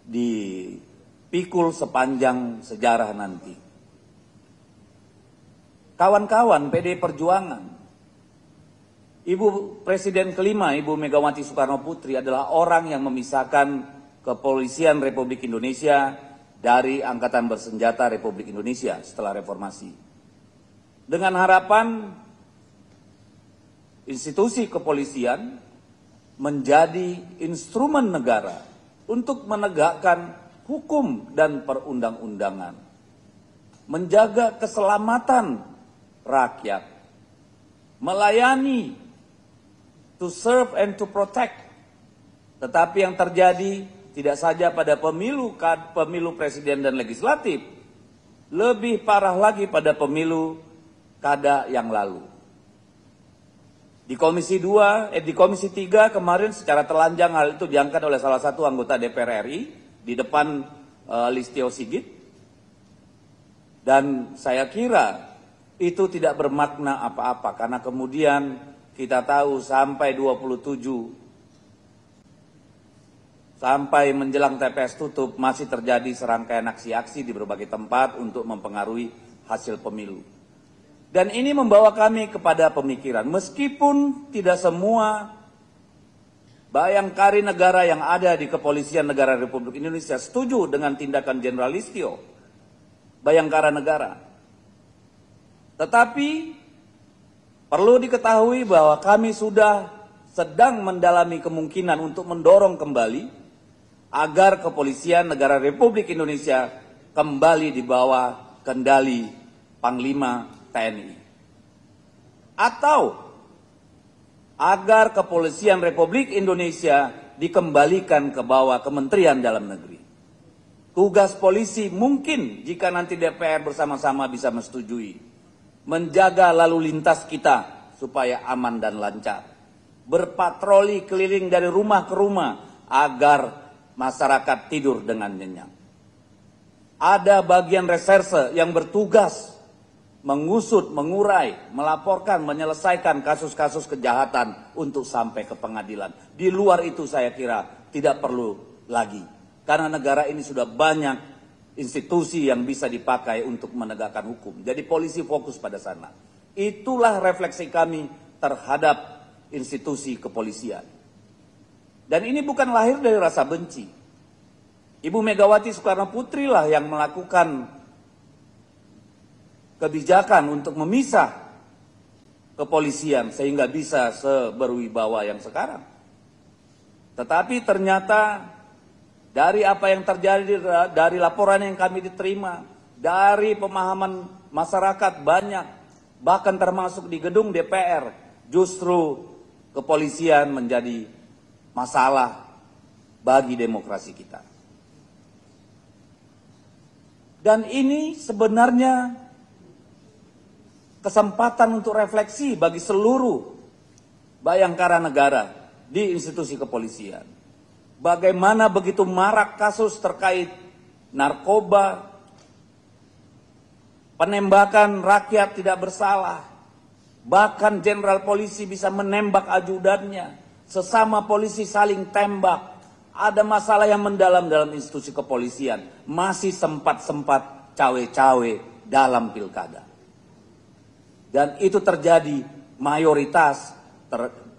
dipikul sepanjang sejarah nanti. Kawan-kawan PDI Perjuangan, Ibu Presiden kelima, Ibu Megawati Soekarno Putri adalah orang yang memisahkan Kepolisian Republik Indonesia dari Angkatan Bersenjata Republik Indonesia setelah reformasi. Dengan harapan institusi kepolisian menjadi instrumen negara untuk menegakkan hukum dan perundang-undangan, menjaga keselamatan rakyat, melayani, to serve and to protect. Tetapi yang terjadi tidak saja pada pemilu presiden dan legislatif, lebih parah lagi pada pemilu kada yang lalu. Di Komisi 3 kemarin secara telanjang hal itu diangkat oleh salah satu anggota DPR RI di depan Listio Sigit. Dan saya kira itu tidak bermakna apa-apa, karena kemudian kita tahu sampai 27 sampai menjelang TPS tutup masih terjadi serangkaian aksi-aksi di berbagai tempat untuk mempengaruhi hasil pemilu. Dan ini membawa kami kepada pemikiran, meskipun tidak semua bayangkari negara yang ada di Kepolisian Negara Republik Indonesia setuju dengan tindakan Jenderal Listio, Bayangkara Negara. Tetapi perlu diketahui bahwa kami sudah sedang mendalami kemungkinan untuk mendorong kembali agar Kepolisian Negara Republik Indonesia kembali di bawah kendali Panglima TNI. Atau agar Kepolisian Republik Indonesia dikembalikan ke bawah Kementerian Dalam Negeri. Tugas polisi mungkin jika nanti DPR bersama-sama bisa menyetujui, menjaga lalu lintas kita supaya aman dan lancar. Berpatroli keliling dari rumah ke rumah agar masyarakat tidur dengan nyenyak. Ada bagian reserse yang bertugas mengusut, mengurai, melaporkan, menyelesaikan kasus-kasus kejahatan untuk sampai ke pengadilan. Di luar itu saya kira tidak perlu lagi. Karena negara ini sudah banyak institusi yang bisa dipakai untuk menegakkan hukum. Jadi polisi fokus pada sana. Itulah refleksi kami terhadap institusi kepolisian. Dan ini bukan lahir dari rasa benci. Ibu Megawati Soekarno Putri lah yang melakukan kebijakan untuk memisah kepolisian sehingga bisa seberwibawa yang sekarang. Tetapi ternyata dari apa yang terjadi, dari laporan yang kami diterima, dari pemahaman masyarakat banyak, bahkan termasuk di gedung DPR, justru kepolisian menjadi masalah bagi demokrasi kita. Dan ini sebenarnya kesempatan untuk refleksi bagi seluruh bayangkara negara di institusi kepolisian. Bagaimana begitu marak kasus terkait narkoba, penembakan rakyat tidak bersalah, bahkan jenderal polisi bisa menembak ajudannya, sesama polisi saling tembak, ada masalah yang mendalam dalam institusi kepolisian, masih sempat-sempat cawe-cawe dalam pilkada. Dan itu terjadi mayoritas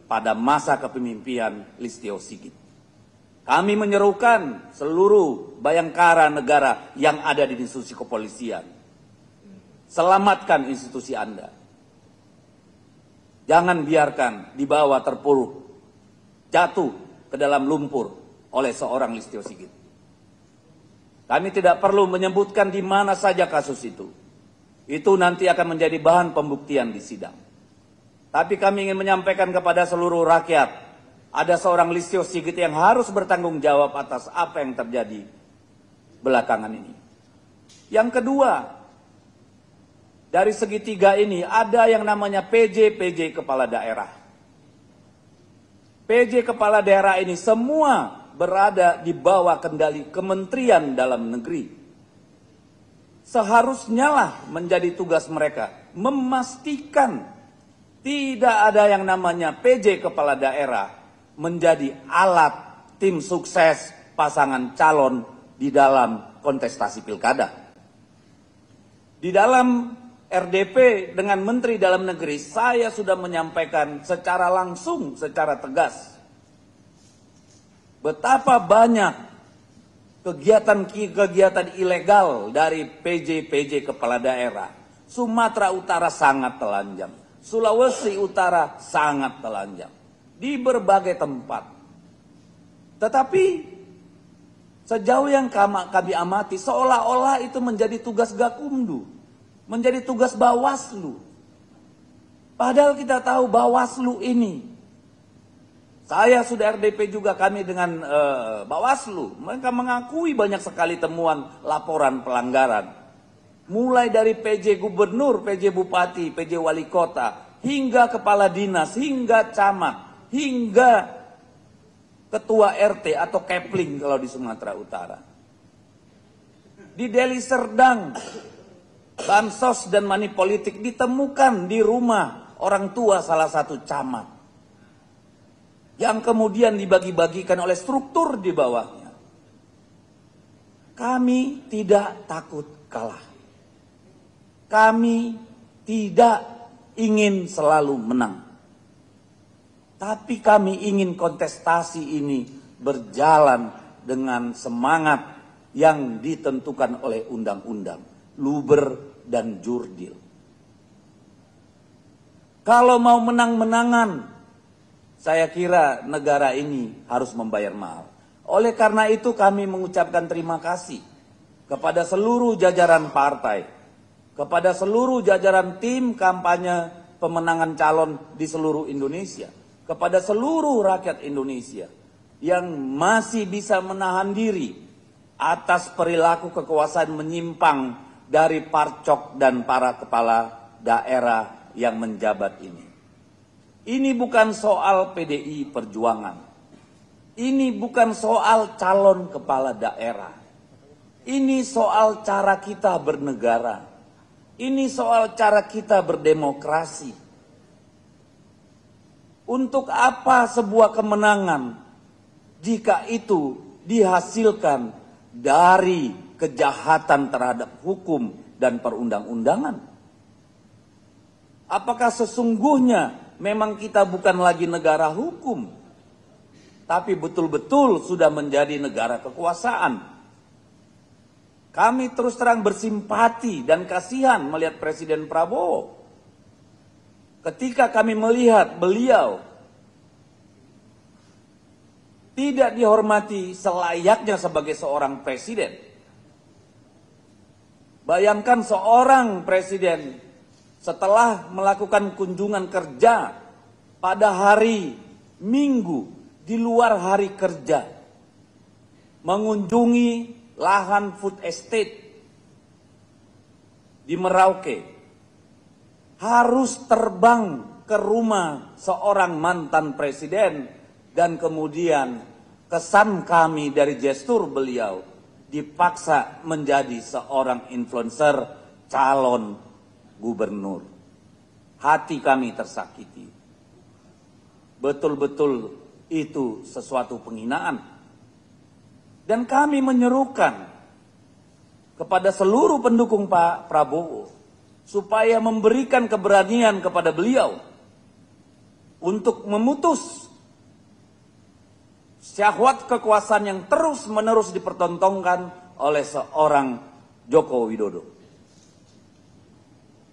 pada masa kepemimpinan Listio Sigit. Kami menyerukan seluruh bayangkara negara yang ada di institusi kepolisian, selamatkan institusi Anda. Jangan biarkan di bawah terpuruk, jatuh ke dalam lumpur oleh seorang Listio Sigit. Kami tidak perlu menyebutkan di mana saja kasus itu. Itu nanti akan menjadi bahan pembuktian di sidang. Tapi kami ingin menyampaikan kepada seluruh rakyat, ada seorang Listio Sigit yang harus bertanggung jawab atas apa yang terjadi belakangan ini. Yang kedua, dari segitiga ini ada yang namanya PJ kepala daerah. PJ kepala daerah ini semua berada di bawah kendali Kementerian Dalam Negeri. Seharusnya lah menjadi tugas mereka memastikan tidak ada yang namanya PJ kepala daerah menjadi alat tim sukses pasangan calon di dalam kontestasi pilkada. Di dalam RDP dengan Menteri Dalam Negeri, saya sudah menyampaikan secara langsung, secara tegas, betapa banyak kegiatan-kegiatan ilegal dari PJ kepala daerah. Sumatera Utara sangat telanjang, Sulawesi Utara sangat telanjang, di berbagai tempat. Tetapi sejauh yang kami amati, seolah-olah itu menjadi tugas Gakumdu, menjadi tugas Bawaslu. Padahal kita tahu Bawaslu ini, saya sudah RDP juga kami dengan Bawaslu, mereka mengakui banyak sekali temuan laporan pelanggaran. Mulai dari PJ Gubernur, PJ Bupati, PJ Wali Kota, hingga Kepala Dinas, hingga Camat, hingga Ketua RT atau Kepling kalau di Sumatera Utara. Di Deli Serdang, bansos dan money politik ditemukan di rumah orang tua salah satu camat, yang kemudian dibagi-bagikan oleh struktur di bawahnya. Kami tidak takut kalah. Kami tidak ingin selalu menang. Tapi kami ingin kontestasi ini berjalan dengan semangat yang ditentukan oleh undang-undang, luber dan jurdil. Kalau mau menang-menangan, saya kira negara ini harus membayar mahal. Oleh karena itu kami mengucapkan terima kasih kepada seluruh jajaran partai, kepada seluruh jajaran tim kampanye pemenangan calon di seluruh Indonesia, kepada seluruh rakyat Indonesia yang masih bisa menahan diri atas perilaku kekuasaan menyimpang dari parcok dan para kepala daerah yang menjabat ini. Ini bukan soal PDI Perjuangan. Ini bukan soal calon kepala daerah. Ini soal cara kita bernegara. Ini soal cara kita berdemokrasi. Untuk apa sebuah kemenangan jika itu dihasilkan dari kejahatan terhadap hukum dan perundang-undangan? Apakah sesungguhnya memang kita bukan lagi negara hukum, tapi betul-betul sudah menjadi negara kekuasaan? Kami terus terang bersimpati dan kasihan melihat Presiden Prabowo. Ketika kami melihat beliau tidak dihormati selayaknya sebagai seorang presiden. Bayangkan seorang presiden setelah melakukan kunjungan kerja pada hari minggu di luar hari kerja mengunjungi lahan food estate di Merauke, harus terbang ke rumah seorang mantan presiden, dan kemudian kesan kami dari gestur beliau dipaksa menjadi seorang influencer calon gubernur. Hati kami tersakiti. Betul-betul itu sesuatu penghinaan. Dan kami menyerukan kepada seluruh pendukung Pak Prabowo supaya memberikan keberanian kepada beliau untuk memutus syahwat kekuasaan yang terus-menerus dipertontonkan oleh seorang Joko Widodo.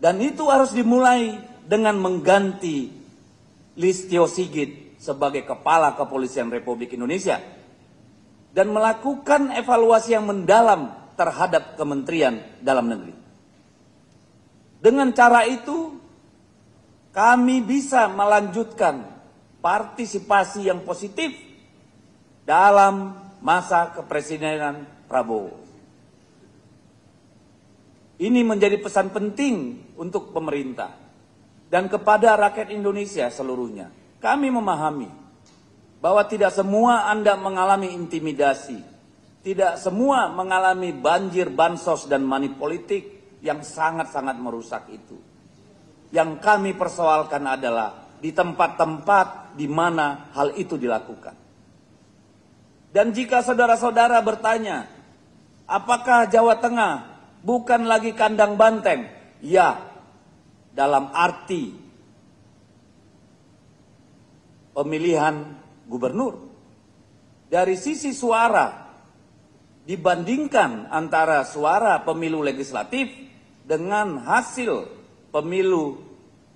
Dan itu harus dimulai dengan mengganti Listio Sigit sebagai Kepala Kepolisian Republik Indonesia dan melakukan evaluasi yang mendalam terhadap Kementerian Dalam Negeri. Dengan cara itu, kami bisa melanjutkan partisipasi yang positif dalam masa kepresidenan Prabowo. Ini menjadi pesan penting untuk pemerintah dan kepada rakyat Indonesia seluruhnya. Kami memahami bahwa tidak semua Anda mengalami intimidasi, tidak semua mengalami banjir bansos dan money politik yang sangat-sangat merusak itu. Yang kami persoalkan adalah di tempat-tempat di mana hal itu dilakukan. Dan jika saudara-saudara bertanya, apakah Jawa Tengah bukan lagi kandang banteng? Ya, dalam arti pemilihan gubernur. Dari sisi suara, dibandingkan antara suara pemilu legislatif dengan hasil pemilu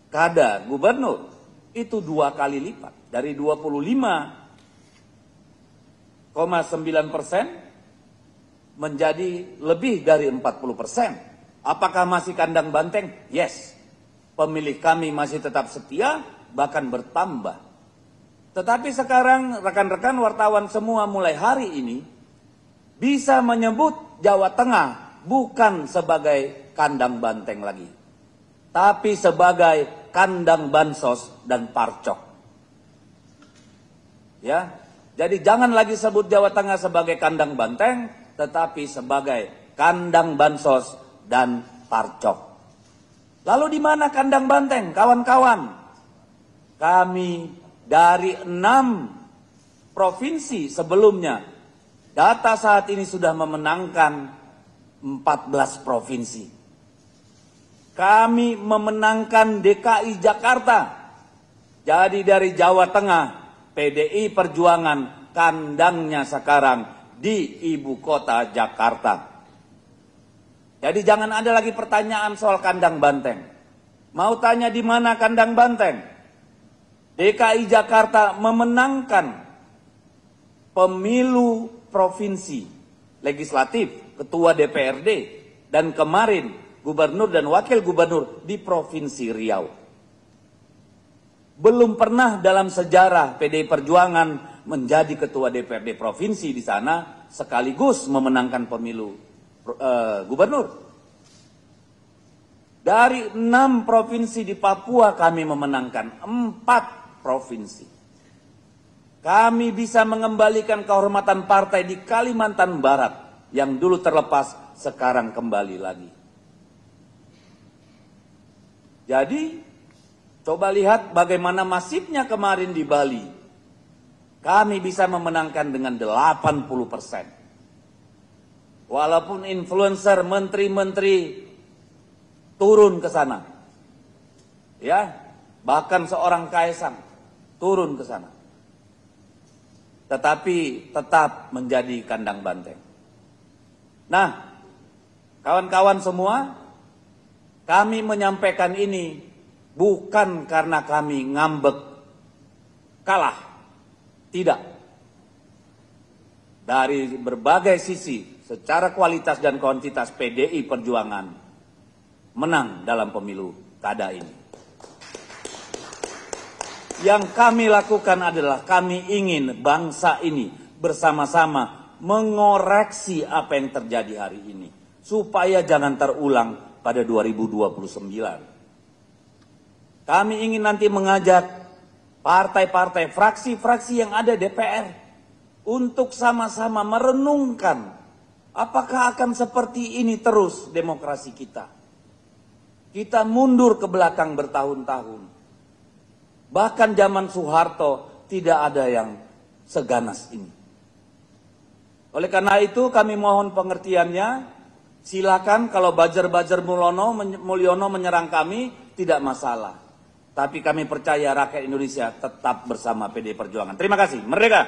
kada gubernur, itu 2 kali lipat. Dari 25,9% menjadi lebih dari 40%. Apakah masih kandang banteng? Yes. Pemilih kami masih tetap setia, bahkan bertambah. Tetapi sekarang rekan-rekan wartawan semua mulai hari ini bisa menyebut Jawa Tengah bukan sebagai kandang banteng lagi, tapi sebagai kandang bansos dan parcok. Ya, jadi jangan lagi sebut Jawa Tengah sebagai kandang banteng, tetapi sebagai kandang bansos dan parcok. Lalu di mana kandang banteng, kawan-kawan? Kami dari 6 provinsi sebelumnya, data saat ini sudah memenangkan 14 provinsi. Kami memenangkan DKI Jakarta. Jadi dari Jawa Tengah, PDI Perjuangan kandangnya sekarang di ibu kota Jakarta. Jadi jangan ada lagi pertanyaan soal kandang banteng. Mau tanya di mana kandang banteng? DKI Jakarta memenangkan pemilu provinsi legislatif, ketua DPRD, dan kemarin gubernur dan wakil gubernur di Provinsi Riau. Belum pernah dalam sejarah PDI Perjuangan menjadi ketua DPRD provinsi di sana sekaligus memenangkan pemilu gubernur. Dari 6 provinsi di Papua kami memenangkan 4 provinsi. Kami bisa mengembalikan kehormatan partai di Kalimantan Barat yang dulu terlepas, sekarang kembali lagi. Jadi, coba lihat bagaimana masifnya kemarin di Bali. Kami bisa memenangkan dengan 80%. Walaupun influencer, menteri-menteri turun ke sana. Ya, bahkan seorang Kaisang turun ke sana. Tetapi tetap menjadi kandang banteng. Nah, kawan-kawan semua, kami menyampaikan ini bukan karena kami ngambek kalah. Tidak. Dari berbagai sisi, secara kualitas dan kuantitas PDI Perjuangan menang dalam pemilu kada ini. Yang kami lakukan adalah kami ingin bangsa ini bersama-sama mengoreksi apa yang terjadi hari ini. Supaya jangan terulang pada 2029. Kami ingin nanti mengajak partai-partai, fraksi-fraksi yang ada DPR untuk sama-sama merenungkan apakah akan seperti ini terus demokrasi kita. Kita mundur ke belakang bertahun-tahun. Bahkan zaman Soeharto tidak ada yang seganas ini. Oleh karena itu kami mohon pengertiannya. Silakan kalau Bajar-Bajar Mulyono menyerang kami tidak masalah. Tapi kami percaya rakyat Indonesia tetap bersama PDI Perjuangan. Terima kasih. Merdeka.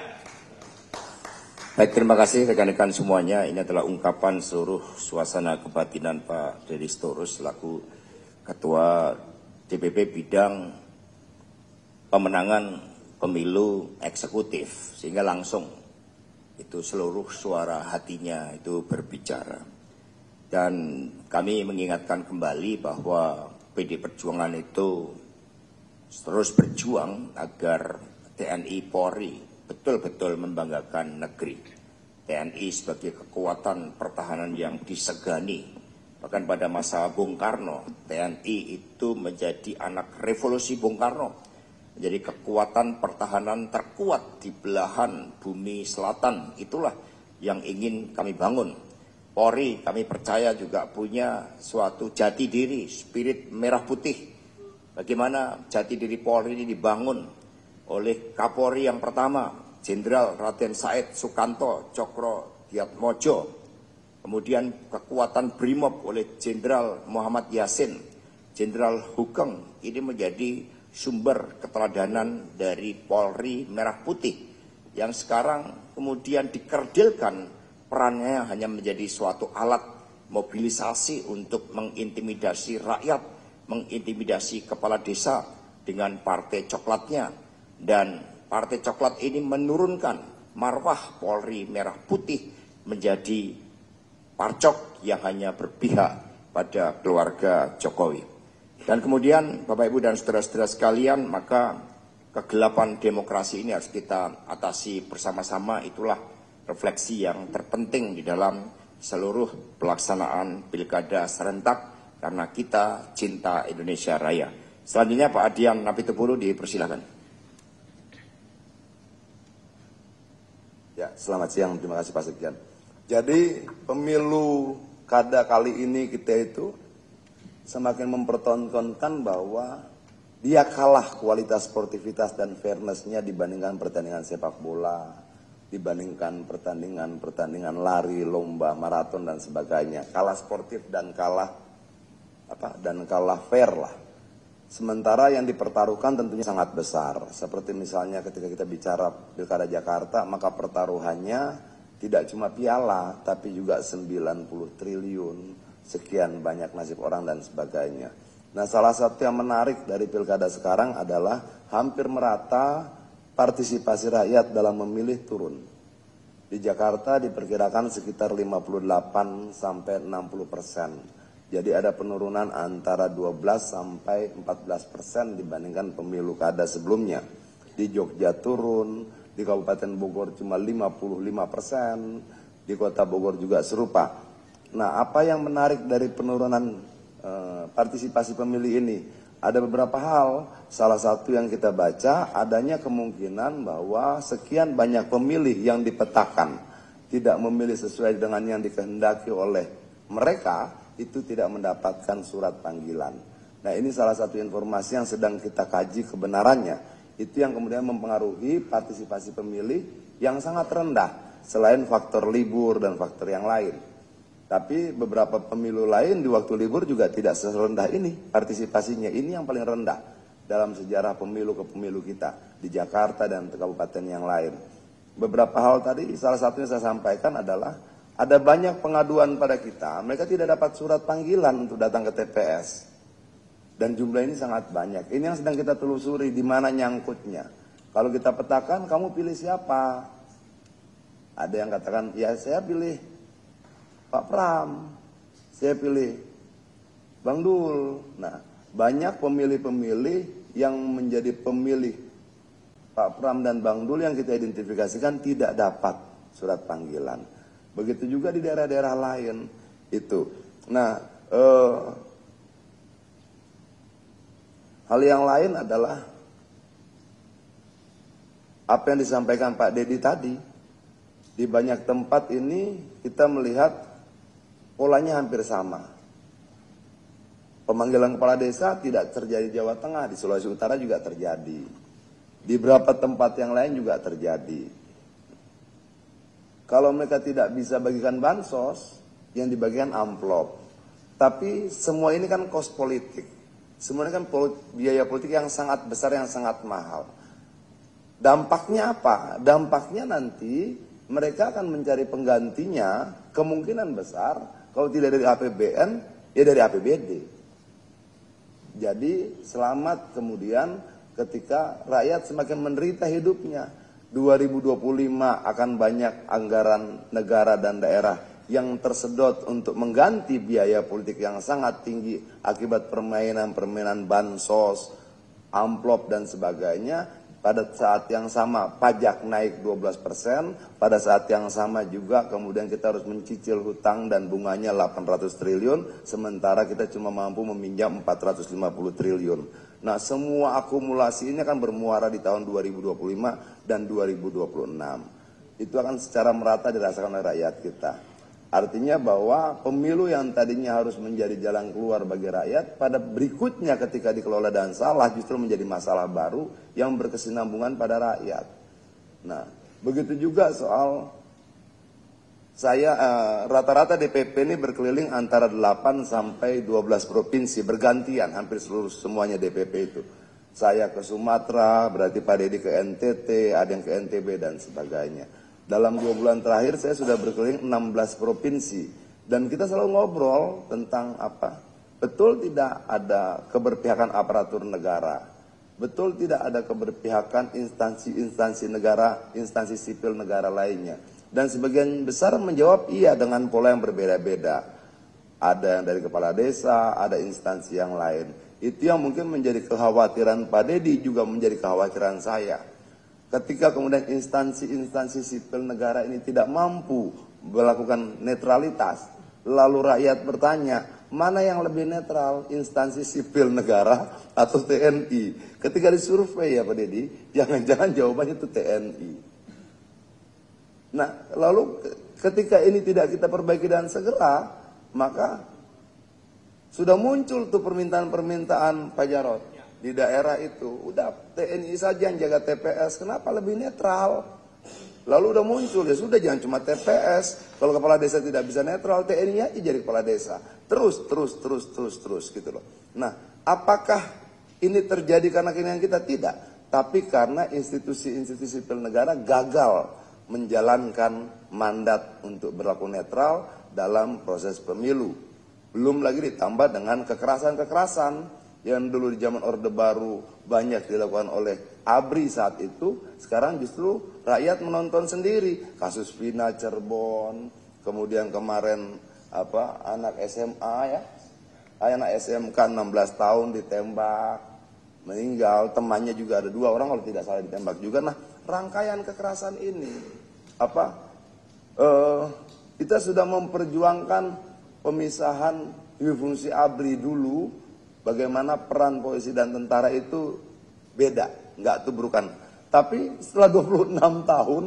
Baik, terima kasih rekan-rekan semuanya. Ini adalah ungkapan seluruh suasana kebatinan Pak Deddy Sitorus selaku Ketua DPP Bidang Pemenangan Pemilu Eksekutif, sehingga langsung itu seluruh suara hatinya itu berbicara. Dan kami mengingatkan kembali bahwa PDI Perjuangan itu terus berjuang agar TNI Polri betul-betul membanggakan negeri. TNI sebagai kekuatan pertahanan yang disegani. Bahkan pada masa Bung Karno, TNI itu menjadi anak revolusi Bung Karno. Menjadi kekuatan pertahanan terkuat di belahan bumi selatan. Itulah yang ingin kami bangun. Polri kami percaya juga punya suatu jati diri, spirit merah putih. Bagaimana jati diri Polri ini dibangun oleh Kapolri yang pertama, Jenderal Raden Said Sukanto Cokrodiatmojo. Kemudian kekuatan Brimob oleh Jenderal Muhammad Yasin, Jenderal Hugeng. Ini menjadi sumber keteladanan dari Polri merah putih yang sekarang kemudian dikerdilkan perannya hanya menjadi suatu alat mobilisasi untuk mengintimidasi rakyat, mengintimidasi kepala desa dengan partai coklatnya, dan partai coklat ini menurunkan marwah Polri merah putih menjadi parcok yang hanya berpihak pada keluarga Jokowi. Dan kemudian Bapak Ibu dan saudara-saudara sekalian, maka kegelapan demokrasi ini harus kita atasi bersama-sama. Itulah refleksi yang terpenting di dalam seluruh pelaksanaan pilkada serentak, karena kita cinta Indonesia Raya. Selanjutnya Pak Adian Napitupulu dipersilakan. Ya, selamat siang. Terima kasih Pak Sekjen. Jadi pemilu kada kali ini kita itu semakin mempertontonkan bahwa dia kalah kualitas sportivitas dan fairness-nya dibandingkan pertandingan sepak bola, dibandingkan pertandingan lari, lomba, maraton dan sebagainya. Kalah sportif dan kalah fair lah. Sementara yang dipertaruhkan tentunya sangat besar. Seperti misalnya ketika kita bicara Pilkada Jakarta, maka pertaruhannya tidak cuma piala, tapi juga 90 triliun. Sekian banyak nasib orang dan sebagainya. Nah, salah satu yang menarik dari pilkada sekarang adalah hampir merata partisipasi rakyat dalam memilih turun. Di Jakarta diperkirakan sekitar 58 sampai 60%. Jadi ada penurunan antara 12 sampai 14% dibandingkan pemilu kada sebelumnya. Di Jogja turun, di Kabupaten Bogor cuma 55%, di Kota Bogor juga serupa. Nah, apa yang menarik dari penurunan partisipasi pemilih ini? Ada beberapa hal. Salah satu yang kita baca, adanya kemungkinan bahwa sekian banyak pemilih yang dipetakan tidak memilih sesuai dengan yang dikehendaki oleh mereka, itu tidak mendapatkan surat panggilan. Nah, ini salah satu informasi yang sedang kita kaji kebenarannya. Itu yang kemudian mempengaruhi partisipasi pemilih yang sangat rendah, selain faktor libur dan faktor yang lain. Tapi beberapa pemilu lain di waktu libur juga tidak serendah ini partisipasinya. Ini yang paling rendah dalam sejarah pemilu ke pemilu kita di Jakarta dan kabupaten yang lain. Beberapa hal tadi, salah satunya saya sampaikan adalah ada banyak pengaduan pada kita. Mereka tidak dapat surat panggilan untuk datang ke TPS. Dan jumlah ini sangat banyak. Ini yang sedang kita telusuri, di mana nyangkutnya. Kalau kita petakan, kamu pilih siapa? Ada yang katakan, ya saya pilih Pak Pram, saya pilih Bang Dul. Nah, banyak pemilih-pemilih yang menjadi pemilih Pak Pram dan Bang Dul yang kita identifikasikan tidak dapat surat panggilan. Begitu juga di daerah-daerah lain itu. Nah, hal yang lain adalah apa yang disampaikan Pak Dedi tadi. Di banyak tempat ini kita melihat polanya hampir sama. Pemanggilan kepala desa tidak terjadi di Jawa Tengah, di Sulawesi Utara juga terjadi. Di beberapa tempat yang lain juga terjadi. Kalau mereka tidak bisa bagikan bansos, yang dibagikan amplop. Tapi semua ini kan kos politik. Semua ini kan biaya politik yang sangat besar, yang sangat mahal. Dampaknya apa? Dampaknya nanti mereka akan mencari penggantinya, kemungkinan besar kalau tidak dari APBN, ya dari APBD. Jadi selamat kemudian ketika rakyat semakin menderita hidupnya. 2025 akan banyak anggaran negara dan daerah yang tersedot untuk mengganti biaya politik yang sangat tinggi akibat permainan-permainan bansos, amplop dan sebagainya. Pada saat yang sama pajak naik 12%, pada saat yang sama juga kemudian kita harus mencicil hutang dan bunganya 800 triliun, sementara kita cuma mampu meminjam 450 triliun. Nah, semua akumulasi ini akan bermuara di tahun 2025 dan 2026. Itu akan secara merata dirasakan oleh rakyat kita. Artinya bahwa pemilu yang tadinya harus menjadi jalan keluar bagi rakyat, pada berikutnya ketika dikelola dan salah justru menjadi masalah baru yang berkesinambungan pada rakyat. Nah, begitu juga soal saya rata-rata DPP ini berkeliling antara 8 sampai 12 provinsi bergantian, hampir seluruh semuanya DPP itu. Saya ke Sumatera, berarti Pak Dedi ke NTT, ada yang ke NTB dan sebagainya. Dalam 2 bulan terakhir saya sudah berkeliling 16 provinsi. Dan kita selalu ngobrol tentang apa? Betul tidak ada keberpihakan aparatur negara? Betul tidak ada keberpihakan instansi-instansi negara, instansi sipil negara lainnya? Dan sebagian besar menjawab iya dengan pola yang berbeda-beda. Ada yang dari kepala desa, ada instansi yang lain. Itu yang mungkin menjadi kekhawatiran Pak Dedi, juga menjadi kekhawatiran saya. Ketika kemudian instansi-instansi sipil negara ini tidak mampu melakukan netralitas, lalu rakyat bertanya, mana yang lebih netral, instansi sipil negara atau TNI? Ketika disurvei ya Pak Dedi, jangan-jangan jawabannya itu TNI. Nah, lalu ketika ini tidak kita perbaiki dan segera, maka sudah muncul tuh permintaan-permintaan Pak Jarod. Di daerah itu, udah TNI saja yang jaga TPS, kenapa lebih netral? Lalu udah muncul, ya sudah jangan cuma TPS, kalau kepala desa tidak bisa netral, TNI aja jadi kepala desa. Terus gitu loh. Nah, apakah ini terjadi karena keinginan kita? Tidak. Tapi karena institusi-institusi sipil negara gagal menjalankan mandat untuk berlaku netral dalam proses pemilu. Belum lagi ditambah dengan kekerasan-kekerasan yang dulu di zaman Orde Baru banyak dilakukan oleh ABRI saat itu, sekarang justru rakyat menonton sendiri. Kasus Vina Cirebon, kemudian kemarin anak SMA ya, anak SMK 16 tahun ditembak, meninggal, temannya juga ada 2 orang kalau tidak salah ditembak juga. Nah, rangkaian kekerasan ini kita sudah memperjuangkan pemisahan fungsi ABRI dulu. Bagaimana peran polisi dan tentara itu beda, nggak tubrukan. Tapi setelah 26 tahun,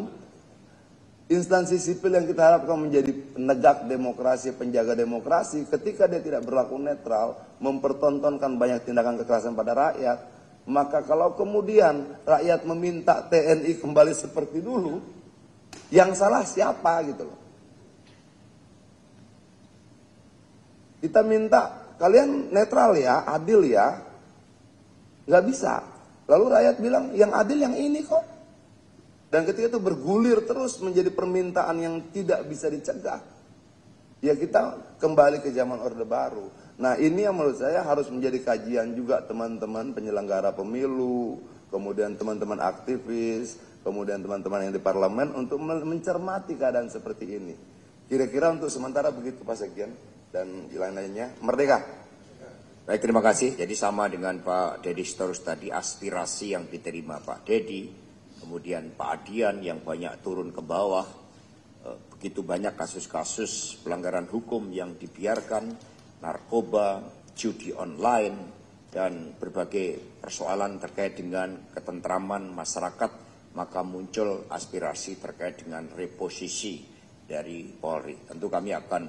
instansi sipil yang kita harapkan menjadi penegak demokrasi, penjaga demokrasi, ketika dia tidak berlaku netral, mempertontonkan banyak tindakan kekerasan pada rakyat, maka kalau kemudian rakyat meminta TNI kembali seperti dulu, yang salah siapa gitu loh. Kita minta kalian netral ya, adil ya, nggak bisa. Lalu rakyat bilang yang adil yang ini kok. Dan ketika itu bergulir terus menjadi permintaan yang tidak bisa dicegah, ya kita kembali ke zaman Orde Baru. Nah, ini yang menurut saya harus menjadi kajian juga teman-teman penyelenggara pemilu, kemudian teman-teman aktivis, kemudian teman-teman yang di parlemen untuk mencermati keadaan seperti ini. Kira-kira untuk sementara begitu Pak Sekjen. Dan lain-lainnya, merdeka. Baik, terima kasih. Jadi sama dengan Pak Dedi Sitorus tadi, aspirasi yang diterima Pak Dedi kemudian Pak Adian yang banyak turun ke bawah, begitu banyak kasus-kasus pelanggaran hukum yang dibiarkan, narkoba, judi online, dan berbagai persoalan terkait dengan ketentraman masyarakat, maka muncul aspirasi terkait dengan reposisi dari Polri. Tentu kami akan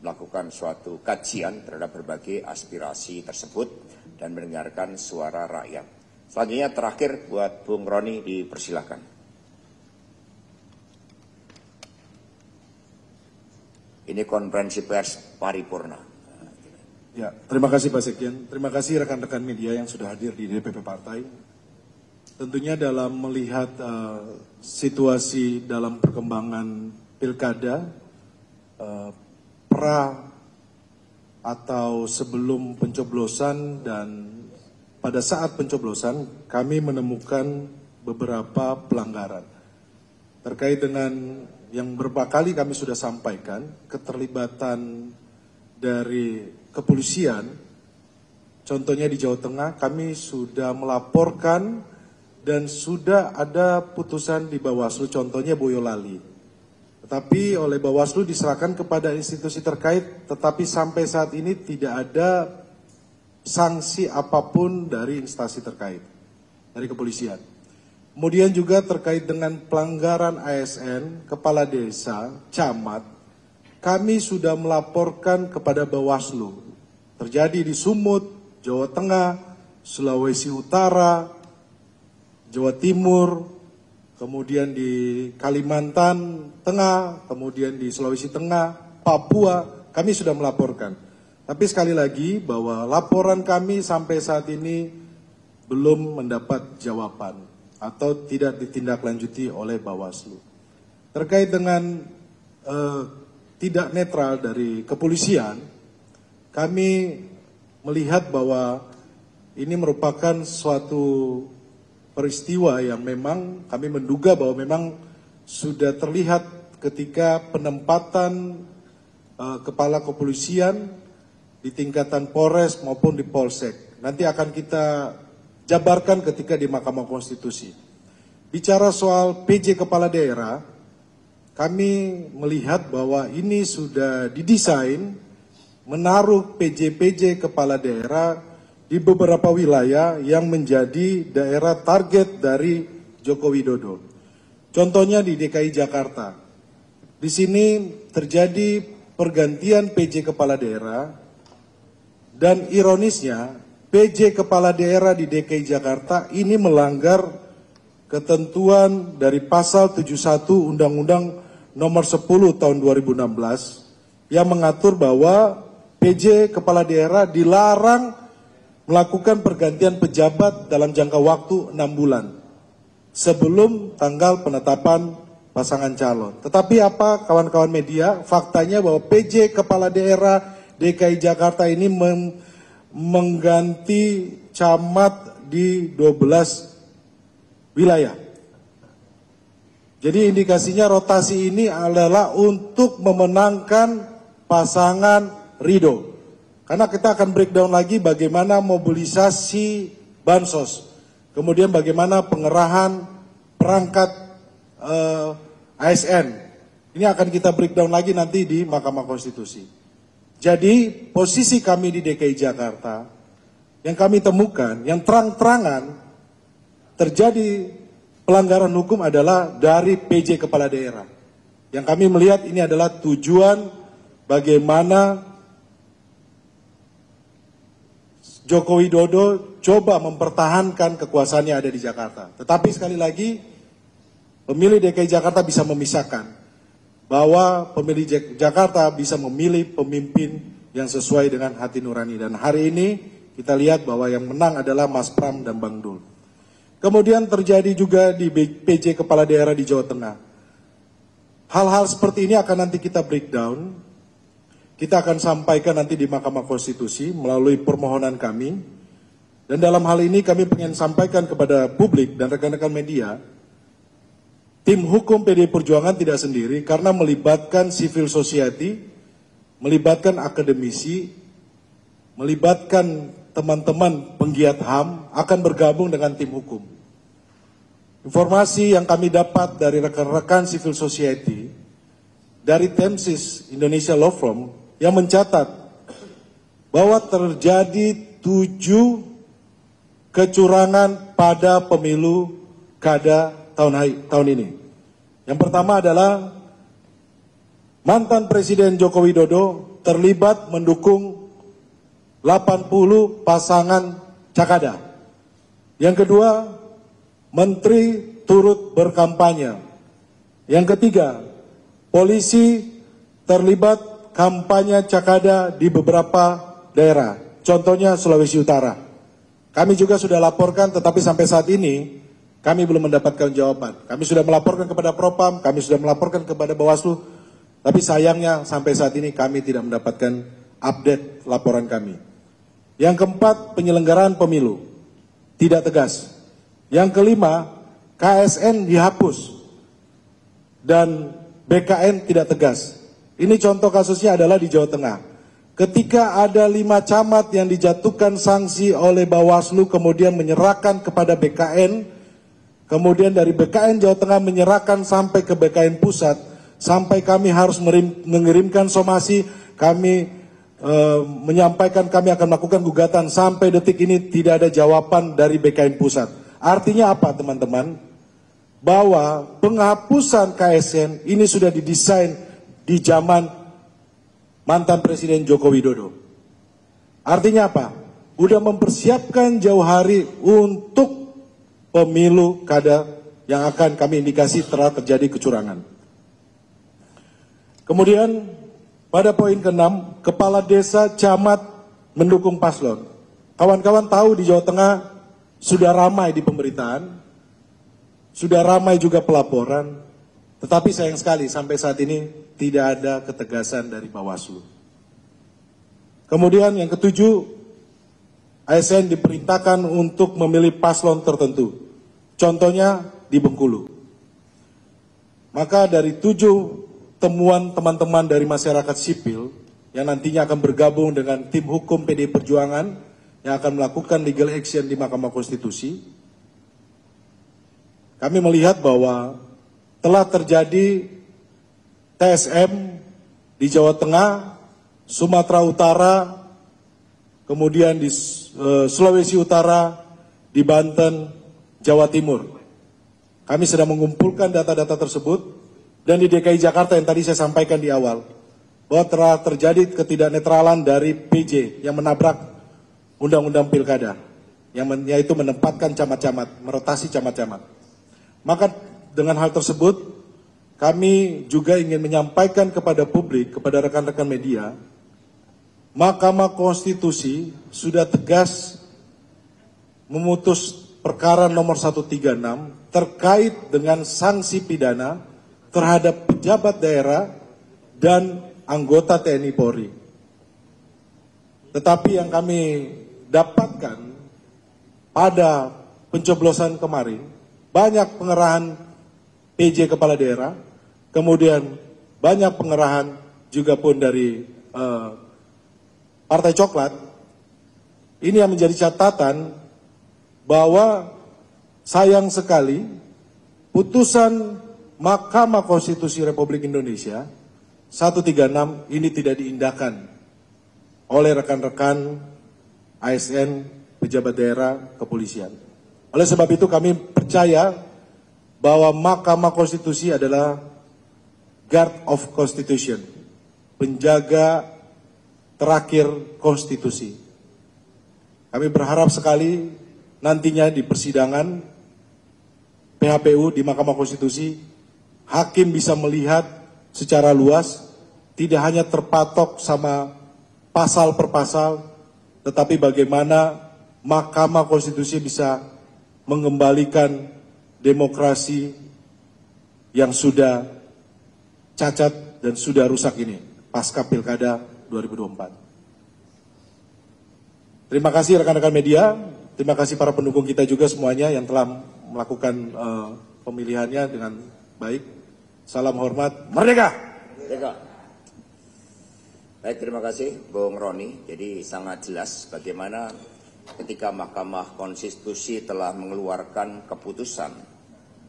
melakukan suatu kajian terhadap berbagai aspirasi tersebut dan mendengarkan suara rakyat. Selanjutnya terakhir buat Bung Roni, dipersilakan. Ini konferensi pers paripurna. Ya, terima kasih Pak Sekjen. Terima kasih rekan-rekan media yang sudah hadir di DPP Partai. Tentunya dalam melihat situasi dalam perkembangan pilkada, pra atau sebelum pencoblosan dan pada saat pencoblosan, kami menemukan beberapa pelanggaran. Terkait dengan yang beberapa kali kami sudah sampaikan, keterlibatan dari kepolisian, contohnya di Jawa Tengah, kami sudah melaporkan dan sudah ada putusan di Bawaslu, contohnya Boyolali. Tetapi oleh Bawaslu diserahkan kepada institusi terkait, tetapi sampai saat ini tidak ada sanksi apapun dari instansi terkait, dari kepolisian. Kemudian juga terkait dengan pelanggaran ASN, kepala desa, camat, kami sudah melaporkan kepada Bawaslu. Terjadi di Sumut, Jawa Tengah, Sulawesi Utara, Jawa Timur, kemudian di Kalimantan Tengah, kemudian di Sulawesi Tengah, Papua, kami sudah melaporkan. Tapi sekali lagi bahwa laporan kami sampai saat ini belum mendapat jawaban atau tidak ditindaklanjuti oleh Bawaslu. Terkait dengan tidak netral dari kepolisian, kami melihat bahwa ini merupakan suatu peristiwa yang memang kami menduga bahwa memang sudah terlihat ketika penempatan kepala kepolisian di tingkatan Polres maupun di Polsek. Nanti akan kita jabarkan ketika di Mahkamah Konstitusi. Bicara soal PJ Kepala Daerah, kami melihat bahwa ini sudah didesain menaruh PJ-PJ Kepala Daerah di beberapa wilayah yang menjadi daerah target dari Joko Widodo. Contohnya di DKI Jakarta. Di sini terjadi pergantian PJ Kepala Daerah dan ironisnya PJ Kepala Daerah di DKI Jakarta ini melanggar ketentuan dari pasal 71 Undang-Undang Nomor 10 Tahun 2016 yang mengatur bahwa PJ Kepala Daerah dilarang melakukan pergantian pejabat dalam jangka waktu 6 bulan sebelum tanggal penetapan pasangan calon. Tetapi apa kawan-kawan media, faktanya bahwa PJ Kepala Daerah DKI Jakarta ini mengganti camat di 12 wilayah. Jadi indikasinya rotasi ini adalah untuk memenangkan pasangan Ridho. Karena kita akan breakdown lagi bagaimana mobilisasi bansos. Kemudian bagaimana pengerahan perangkat ASN. Ini akan kita breakdown lagi nanti di Mahkamah Konstitusi. Jadi posisi kami di DKI Jakarta yang kami temukan, yang terang-terangan terjadi pelanggaran hukum adalah dari PJ Kepala Daerah. Yang kami melihat ini adalah tujuan bagaimana Joko Widodo coba mempertahankan kekuasaannya ada di Jakarta. Tetapi sekali lagi, pemilih DKI Jakarta bisa memisahkan bahwa pemilih Jakarta bisa memilih pemimpin yang sesuai dengan hati nurani. Dan hari ini kita lihat bahwa yang menang adalah Mas Pram dan Bang Dul. Kemudian terjadi juga di PJ Kepala Daerah di Jawa Tengah. Hal-hal seperti ini akan nanti kita breakdown. Kita akan sampaikan nanti di Mahkamah Konstitusi melalui permohonan kami. Dan dalam hal ini kami ingin sampaikan kepada publik dan rekan-rekan media, tim hukum PDI Perjuangan tidak sendiri karena melibatkan civil society, melibatkan akademisi, melibatkan teman-teman penggiat HAM akan bergabung dengan tim hukum. informasi yang kami dapat dari rekan-rekan civil society, dari Temsis Indonesia Law Firm yang mencatat bahwa terjadi 7 kecurangan pada pemilu kada tahun ini. Yang pertama adalah mantan Presiden Joko Widodo terlibat mendukung 80 pasangan cakada. Yang kedua, menteri turut berkampanye. Yang ketiga, polisi terlibat kampanye cakada di beberapa daerah, contohnya Sulawesi Utara. Kami juga sudah laporkan, tetapi sampai saat ini kami belum mendapatkan jawaban. Kami sudah melaporkan kepada Propam, kami sudah melaporkan kepada Bawaslu, tapi sayangnya sampai saat ini kami tidak mendapatkan update laporan kami. Yang keempat, penyelenggaraan pemilu tidak tegas. Yang kelima, KSN dihapus dan BKN tidak tegas. Ini contoh kasusnya adalah di Jawa Tengah. Ketika ada 5 camat yang dijatuhkan sanksi oleh Bawaslu kemudian menyerahkan kepada BKN, kemudian dari BKN Jawa Tengah menyerahkan sampai ke BKN Pusat, sampai kami harus mengirimkan somasi, kami menyampaikan kami akan melakukan gugatan, sampai detik ini tidak ada jawaban dari BKN Pusat. Artinya apa teman-teman? Bahwa penghapusan KSN ini sudah didesain di zaman mantan Presiden Joko Widodo. Artinya apa? Udah mempersiapkan jauh hari untuk pemilu kada yang akan kami indikasi telah terjadi kecurangan. Kemudian pada poin ke-6, kepala desa camat mendukung paslon. Kawan-kawan tahu di Jawa Tengah sudah ramai di pemberitaan, sudah ramai juga pelaporan, tetapi sayang sekali sampai saat ini tidak ada ketegasan dari Bawaslu. Kemudian yang ke-7, ASN diperintahkan untuk memilih paslon tertentu. Contohnya di Bengkulu. Maka dari 7 temuan teman-teman dari masyarakat sipil yang nantinya akan bergabung dengan tim hukum PDI Perjuangan yang akan melakukan legal action di Mahkamah Konstitusi, kami melihat bahwa telah terjadi TSM di Jawa Tengah, Sumatera Utara, kemudian di Sulawesi Utara, di Banten, Jawa Timur. Kami sedang mengumpulkan data-data tersebut, dan di DKI Jakarta yang tadi saya sampaikan di awal, bahwa telah terjadi ketidaknetralan dari PJ yang menabrak Undang-Undang Pilkada, yaitu menempatkan camat-camat, merotasi camat-camat. Maka dengan hal tersebut, kami juga ingin menyampaikan kepada publik, kepada rekan-rekan media, Mahkamah Konstitusi sudah tegas memutus perkara nomor 136 terkait dengan sanksi pidana terhadap pejabat daerah dan anggota TNI Polri. Tetapi yang kami dapatkan pada pencoblosan kemarin, banyak pengerahan PJ kepala daerah, kemudian banyak pengerahan juga pun dari Partai Coklat. Ini yang menjadi catatan bahwa sayang sekali putusan Mahkamah Konstitusi Republik Indonesia 136 ini tidak diindahkan oleh rekan-rekan ASN, pejabat daerah, kepolisian. Oleh sebab itu kami percaya bahwa Mahkamah Konstitusi adalah guard of constitution, penjaga terakhir konstitusi. Kami berharap sekali nantinya di persidangan PHPU di Mahkamah Konstitusi, hakim bisa melihat secara luas, tidak hanya terpatok sama pasal per pasal, tetapi bagaimana Mahkamah Konstitusi bisa mengembalikan demokrasi yang sudah cacat dan sudah rusak ini pasca Pilkada 2024. Terima kasih rekan-rekan media, terima kasih para pendukung kita juga semuanya yang telah melakukan pemilihannya dengan baik. Salam hormat, merdeka! Merdeka. Baik, terima kasih Bung Roni. Jadi sangat jelas bagaimana ketika Mahkamah Konstitusi telah mengeluarkan keputusan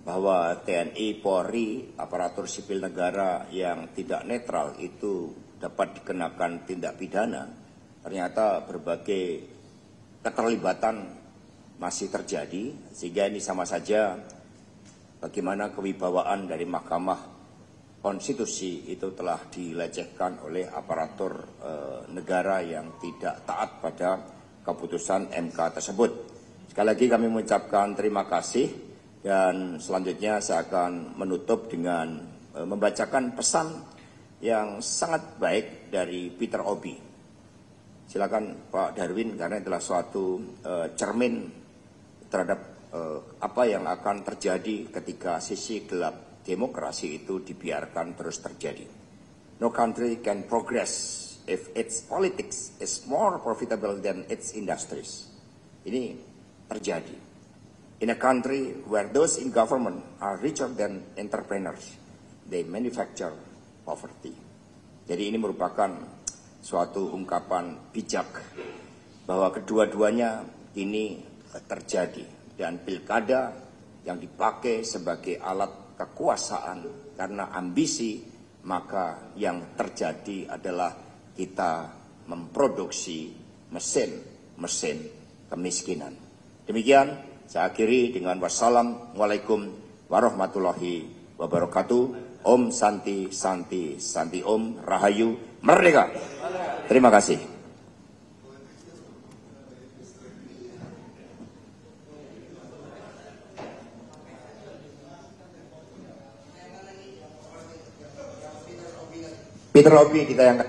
bahwa TNI, Polri, aparatur sipil negara yang tidak netral itu dapat dikenakan tindak pidana, ternyata berbagai keterlibatan masih terjadi, sehingga ini sama saja bagaimana kewibawaan dari Mahkamah Konstitusi itu telah dilecehkan oleh aparatur negara yang tidak taat pada keputusan MK tersebut. Sekali lagi kami mengucapkan terima kasih. Dan selanjutnya saya akan menutup dengan membacakan pesan yang sangat baik dari Peter Obi. Silakan Pak Darwin, karena itulah suatu cermin terhadap apa yang akan terjadi ketika sisi gelap demokrasi itu dibiarkan terus terjadi. No country can progress if its politics is more profitable than its industries. Ini terjadi. In a country where those in government are richer than entrepreneurs, they manufacture poverty. Jadi ini merupakan suatu ungkapan bijak bahwa kedua-duanya ini terjadi. Dan pilkada yang dipakai sebagai alat kekuasaan karena ambisi, maka yang terjadi adalah kita memproduksi mesin kemiskinan. Demikian. Saya akhiri dengan wassalamualaikum warahmatullahi wabarakatuh. Om Santi Santi Santi Om Rahayu Merdeka. Terima kasih. Peter Obi kita yang